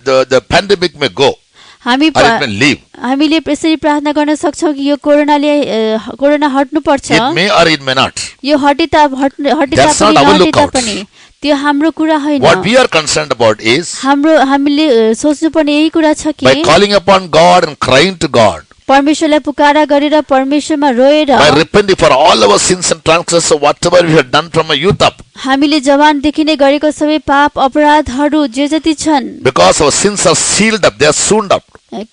the pandemic may go हामी or it may leave. हामीले यसरी प्रार्थना गर्न सक्छौँ कि यो कोरोना हट्नु पर्छ It may or it may not. यो हटे That's not our lookout. पनि त्यो हाम्रो कुरा होइन What we are concerned about is हामीले सोच्नुपर्ने यही कुरा छ by कि calling upon God and crying to God, परमेश्वरलाई पुकारा गरेर परमेश्वरमा रोएर by repenting for all our sins and transgressions of whatever we have done from our youth up. हामीले जवानदेखि नै गरेको सबै पाप अपराधहरू जे जति छन् Because our sins are sealed up, they are sealed up.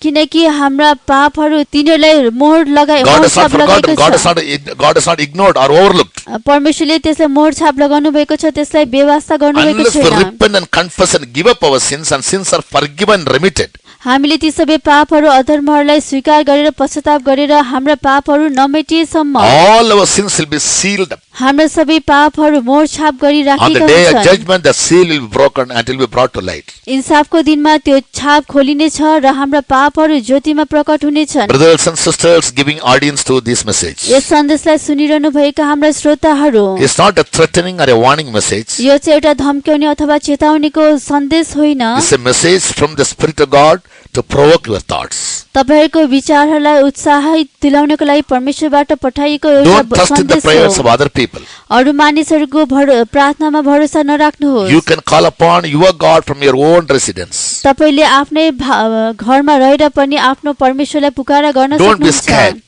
किनकि हाम्रा पापहरू तिनीहरूलाई मोहर लगाए God has not मोहर छाप forgotten, लगाएको God has not ignored or overlooked. छ परमेश्वरले त्यसलाई मोहर छाप लगाउनु भएको छ त्यसलाई बेवास्ता गर्नुभएको Unless we छैन repent and confess and give up our sins, and sins are forgiven and remitted. हामीले ती सबै पापहरू अधर्महरूलाई स्वीकार गरेर पश्चाताप गरेर हाम्रा पापहरू नमेटिएसम्म All our sins will be sealed up. हाम्रा सबै पापहरू मोहर छाप On the गरिराखेका day of हुन्छन् judgment, the seal will be broken and it will be brought to light. इन्साफको दिनमा त्यो छाप खोलिनेछ र हाम्रा पापहरू ज्योतिमा प्रकट हुनेछन् Brothers and sisters, giving audience to this message. यस सन्देशलाई सुनिरहनु भएका हाम्रा श्रोताहरू It's not a threatening or a warning message. यो चाहिँ एउटा धम्क्याउने अथवा चेतावनीको सन्देश होइन It's a message from the Spirit of God to provoke your thoughts. तपाईहरुको विचारहरूलाई उत्साहित दिलाउनको लागि परमेश्वरबाट पठाइएको Don't एउटा trust in the सन्देश prayers हो of other people. अरू मानिसहरूको प्रार्थनामा भरोसा नराख्नुहोस् You can call upon your God from your own residence. तपाईले आफ्नै घरमा रहेर पनि आफ्नो परमेश्वरलाई पुकारा गर्न Don't be सक्नुहुन्छ scared.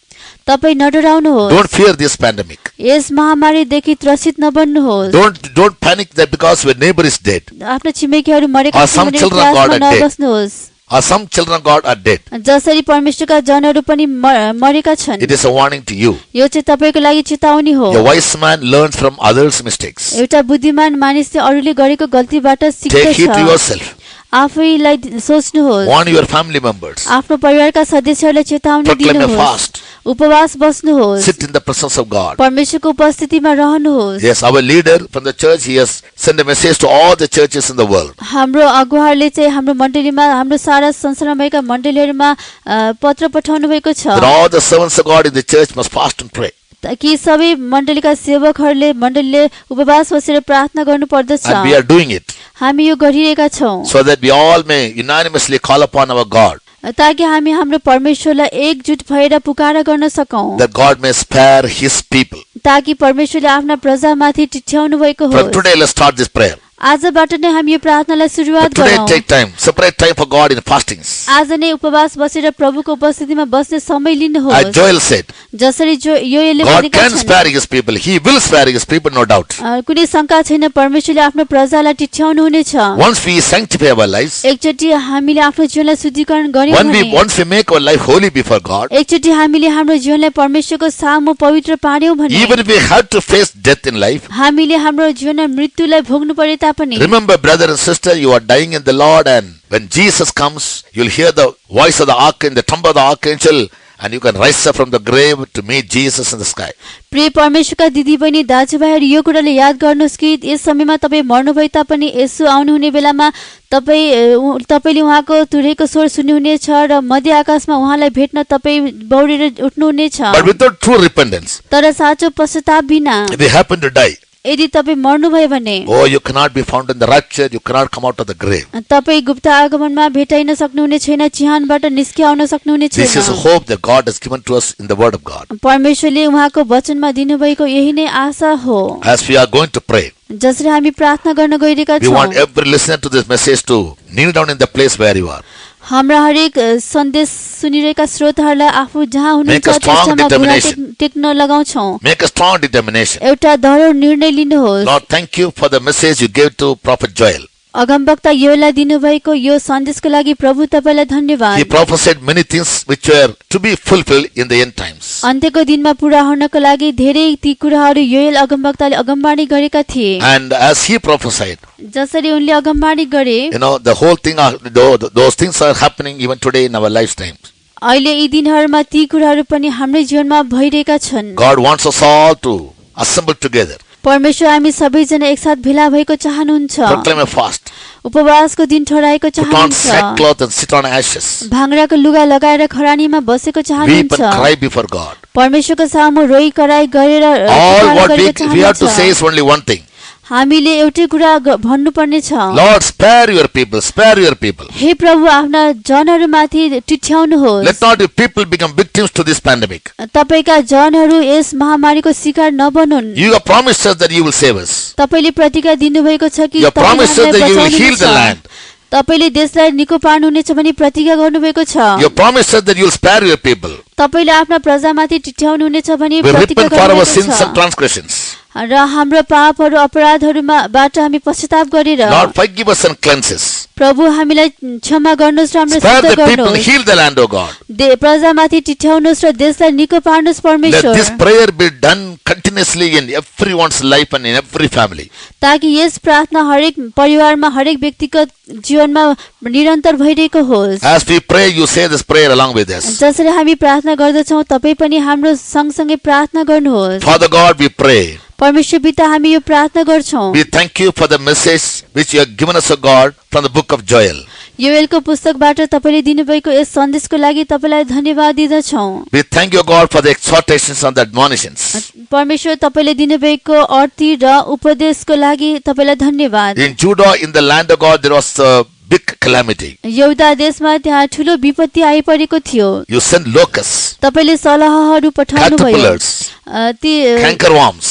तपाई नडराउनुहोस् Don't fear this pandemic. यस महामारीदेखि त्रसित नबन्नुहोस् Don't panic that because your neighbor is dead आफ्नो छिमेकीहरू मरेका Or some छन् भनेर children of God त्रासमा are dead. नबस्नुहोस् or some children of God are dead. जसरी परमेश्वरका जनहरू पनि मरेका छन् It is a warning to you. यो चाहिँ तपाईको लागि चेतावनी हो A wise man learns from others' mistakes. एउटा बुद्धिमान मानिसले अरूले गरेको गल्तीबाट Take heed to सिक्दछ yourself. आफैलाई सोच्नुहोस् Warn your family members. आफ्नो परिवारका सदस्यहरूलाई चेतावनी Proclaim a दिनुहोस् fast. उपवास बस्नुहोस् Sit in the presence of God. परमेश्वरको उपस्थितिमा रहनुहोस् Yes, our leader from the church, he has sent a message to all the churches in the world. हाम्रो अगुवाहरूले चाहिँ हाम्रो मण्डलीमा हाम्रो सारा संसारमा भएका मण्डलीहरूमा पत्र पठाउनु भएको छ That all the servants of God in the church must fast and pray. कि सबै मण्डलीका सेवकहरूले मण्डलीले उपवास बसेर प्रार्थना गर्नु पर्दछ And we are doing it. हामी यो गरिरहेका छौँ So that we all may unanimously call upon our God. ताकि हामी हाम्रो परमेश्वरलाई एकजुट भएर पुकारा गर्न सकौँ That God may spare his people. ताकि परमेश्वरले आफ्ना प्रजामाथि टिठ्याउनु भएको From होस् today, let's start this prayer. आजबाट नै हामी यो प्रार्थनालाई But सुरुवात today, गरौँ take time, separate time for God in fastings. आज नै उपवास बसेर प्रभुको उपस्थितिमा बस्ने समय As लिनुहोस् Joel said, जसरी योएलले God भनेका can छन् spare his people. He will spare his people, no doubt. कुनै शंका छैन परमेश्वरले आफ्नो प्रजालाई टिठ्याउनु हुनेछ Once we sanctify our lives, एकचोटि हामीले आफ्नो जीवनलाई शुद्धिकरण गर्यौं भने once we make our life holy before God, एकचोटि हामीले हाम्रो जीवनलाई परमेश्वरको सामु पवित्र पार्यौं भने even if we have to face death in life, हामीले हाम्रो जीवनमा मृत्युलाई भोग्नु परे तापनि remember, brother and sister, you are dying in the Lord, and when Jesus comes, you'll hear the voice of the archangel, the trump of the archangel, and you can rise up from the grave to meet Jesus in the sky. प्रिय परमेश्वरका दिदी बहिनी दाजुभाइहरू यो कुराले याद गर्नुहोस् कि यस समयमा तपाईँ मर्नुभए तापनि यसो आउनुहुने बेलामा तपाईले उहाँको तुरेको स्वर सुन्नुहुनेछ र मध्य आकाशमा उहाँलाई भेट्न तपाईँ बौडेर उठ्नुहुनेछ But without true repentance, तर साँचो पश्चाताप बिना if you happen to die, यदि तपाईँ मर्नुभयो भने oh, you cannot be found in the rapture, you cannot come out of the grave. तपाईँ गुप्त आगमनमा भेटाइन सक्नुहुने छैन चिहानबाट निस्किआउन सक्नुहुने This is a छैन hope that God has given to us in the Word of God. परमेश्वरले उहाँको वचनमा दिनुभएको यही नै आशा हो As we are going to pray, जसरी हामी प्रार्थना गर्न गइरहेका we want छौँ every listener to this message to kneel down in the place where you are. हाम्रा हरेक सन्देश सुनिरहेका श्रोताहरूलाई आफू जहाँ Make हुनुहुन्छ a strong त्यसमा घुँडा determination. टेक्न लगाउँछौँ Make a strong determination. एउटा दृढ निर्णय लिनुहोस् Lord, thank you for the message you gave to Prophet Joel. अगमवक्ता योएललाई दिनुभएको यो सन्देशको लागि प्रभु तपाईलाई He धन्यवाद prophesied many things which were to be fulfilled in the end times. अन्त्यको दिनमा पूरा हुनको लागि धेरै ती कुराहरू योएल अगमवक्ताले अगमवाणी गरेका थिए And as he prophesied, जसरी उनले अगमवाणी गरे the whole thing, those things are happening even today in our lifetime. अहिले यी दिनहरूमा ती कुराहरू पनि हाम्रो जीवनमा भइरहेका छन् God wants us all to assemble together. परमेश्वर हामी सबैजना एकसाथ भेला भएको चाहनुहुन्छ। Proclaim a fast. उपवासको दिन ठहराएको Put on चाहनुहुन्छ। sackcloth and sit on ashes. भाङ्राको लुगा लगाएर खरानीमा बसेको Weep चाहनुहुन्छ। and cry before God. परमेश्वरको सामु रोइ कराई गरेर All पुकार what गरेको we have to say चाहनुहुन्छ। is only one thing. हामीले एउटै कुरा भन्नुपर्ने छ। Lord, spare your people, spare your people. हे प्रभु आफ्ना जनहरूमाथि टिठ्याउनुहोस्। Let not your people become victims to this pandemic. तपाईका जनहरू यस महामारीको शिकार नबनुन्। You have promised us that you will save us. तपाईले प्रतिज्ञा दिनुभएको छ कि You have promised us that you will heal the land. तपाईले देशलाई निको पार्नुहुनेछ भनी प्रतिज्ञा गर्नुभएको छ। You have promised us that you will spare your people. तपाईले आफ्ना प्रजामाथि टिठ्याउनुहुनेछ भनी We प्रतिज्ञा repent for our गर्नुभएको sins and छ। transgressions. र हाम्रो पापहरू अपराधहरूबाट हामी पश्चाताप गरेर Lord, forgive us and cleanse us. प्रभु हामीलाई क्षमा गर्नुहोस् र हाम्रो Spare शुद्ध the people, गर्नुहोस्। heal the land, O God. प्रजामाथि टिठ्याउनुहोस् र देशलाई निको पार्नुहोस् Let परमेश्वर। this prayer be done continuously in everyone's life and in every family. ताकि यस प्रार्थना हरेक परिवारमा हरेक व्यक्तिगत जीवनमा निरन्तर भइरहेको होस्। As we pray, you say this prayer along with us. जसरी हामी प्रार्थना गर्दछौँ तपाई पनि हाम्रो सँगसँगै प्रार्थना गर्नुहोस्। Father God, we pray. परमेश्वर पिता हामी यो प्रार्थना गर्छौँ। We thank you for the message which you have given us, O God, from the book of Joel. योएलको पुस्तकबाट तपाईले दिनुभएको यस सन्देशको लागि तपाईलाई धन्यवाद दिदछौँ। We thank you, O God, for the exhortations and the admonitions. परमेश्वर तपाईले दिनुभएको अर्थी र उपदेशको लागि तपाईलाई धन्यवाद। In Judah, in the land of God, there was a big calamity. यहुदा देशमा त्यहाँ ठूलो विपत्ति आइपरेको थियो। You sent locusts, तपाईले सलहहरू पठाउनु भयो। caterpillars, ती cankerworms,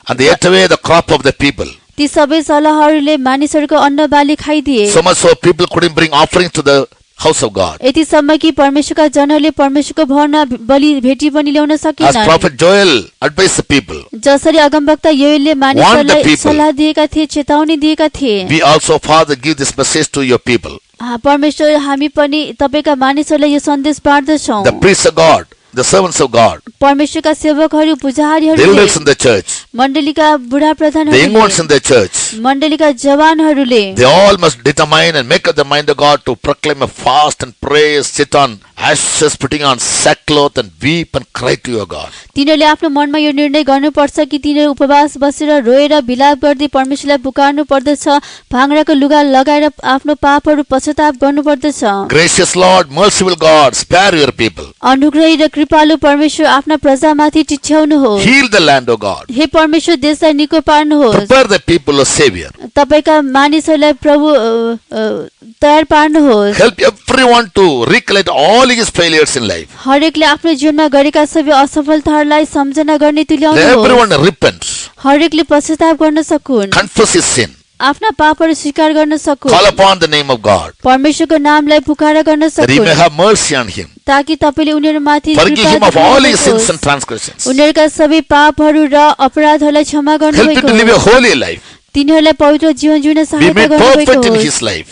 and they ate away the crop of the people. ती सबै सलहहरूले मानिसहरूको अन्न बाली खाइदिए। So much so people couldn't bring offerings to the house of God. यतिसम्म कि परमेश्वरका जनहरूले परमेश्वरको भवनमा बलि भेटी पनि ल्याउन As सकेनन्। prophet Joel advised the people, जसरी अगमवक्ता योएलले Warn the मानिसहरूलाई people. सल्लाह दिएका थिए, चेतावनी दिएका थिए। we also, Father, give this message to your people. परमेश्वर हामी पनि तपाईका मानिसहरूलाई यो सन्देश बाँड्दछौँ। The priests of God, the servants of God, परमेश्वरका सेवकहरू the पुजारीहरूले, elders in the church, मण्डलीका बुढा the young ones प्रधानहरूले, in the church, मण्डलीका जवानहरूले they all must determine and make up their mind to God to proclaim a fast and pray, sit on ashes, putting on sackcloth and weep and cry to your God. तिनीहरूले आफ्नो मनमा यो निर्णय गर्नुपर्छ कि तिनीहरू उपवास बसेर रोएर विलाप गर्दै परमेश्वरलाई पुकार्नु पर्दछ, भाङ्राको लुगा लगाएर आफ्नो पापहरू पश्चाताप गर्नुपर्दछ। Gracious Lord, merciful God, spare your people. अनुग्रही र कृपालु परमेश्वर आफ्ना प्रजामाथि टिठ्याउनुहोस्। Heal the land, O God. हे परमेश्वर देशलाई निको पार्नुहोस्। Prepare the people, O Savior. तपाईका मानिसहरूलाई प्रभु तयार पार्नुहोस्। Help everyone to recollect all his failures in life. हरेकले आफ्नो जीवनमा गरेका सबै असफलताहरूलाई सम्झना गर्ने Let तुल्याउनुहोस्। everyone repent, हरेकले पश्चाताप गर्न सकुन्, confess his sin, आफ्ना पापहरू स्वीकार गर्न सकुन्, call upon the name of God, परमेश्वरको नामलाई पुकारा गर्न that he may सकुन्, have mercy on him. ताकि तपाईले उनीहरूमाथि Forgive कृपा him of all his sins गर्नुहोस्। and transgressions. उनीहरूका सबै पापहरू र अपराधहरूलाई क्षमा Help him गर्नुभएको to live a होस्। holy life. तिनीहरूलाई पवित्र जीवन जिउन Be सहायता made गर्नुभएको perfect in होस्। his life,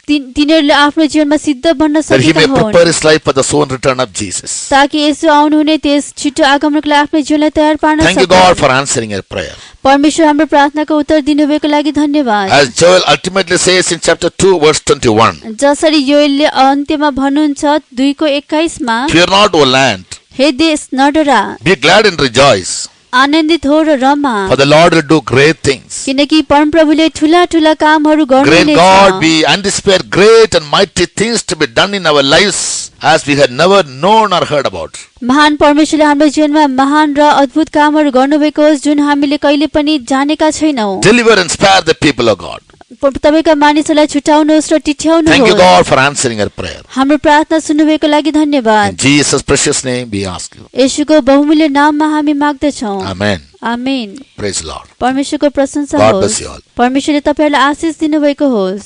तिनीहरूले आफ्नो जीवनमा सिद्ध बन्न that he सकेका may हुन्, prepare his life for the soon return of Jesus. ताकि यसो आउनुहुने त्यस छिटो आगमनको लागि आफ्नो जीवनलाई तयार पार्न Thank you, सकुन्। God, for answering your prayer. परमेश्वर हाम्रो प्रार्थनाको उत्तर दिनुभएको लागि धन्यवाद। As Joel ultimately says in chapter 2, verse 21, जसरी योएलले अन्त्यमा भन्नुहुन्छ 2:21 मा, fear not, O land, हे देश नडरा, be glad and rejoice, आनन्दित हो र Rama, for the Lord will do great things. किनकि परमप्रभुले ठूला ठूला कामहरू Great God, गर्नुहुनेछ। we anticipate great and mighty things to be done in our lives as we had never known or heard about. महान परमेश्वरले हाम्रो जीवनमा महान र अद्भुत कामहरू गर्नुभएको होस् जुन हामीले कहिले पनि जानेका छैनौँ। Deliver and spare the people of God. तपाईका मानिसहरूलाई छुटाउनुहोस् र Thank you, टिठ्याउनुहोस्। God, for answering our prayer. हाम्रो प्रार्थना सुन्नुभएको लागि धन्यवाद। In Jesus' precious name we ask you. येशूको बहुमूल्य नाममा हामी माग्दछौँ। Amen. Amen. Praise the Lord. परमेश्वरको प्रशंसा God होस्। bless you all. परमेश्वरले तपाईहरुलाई आशीष दिनुभएको होस्।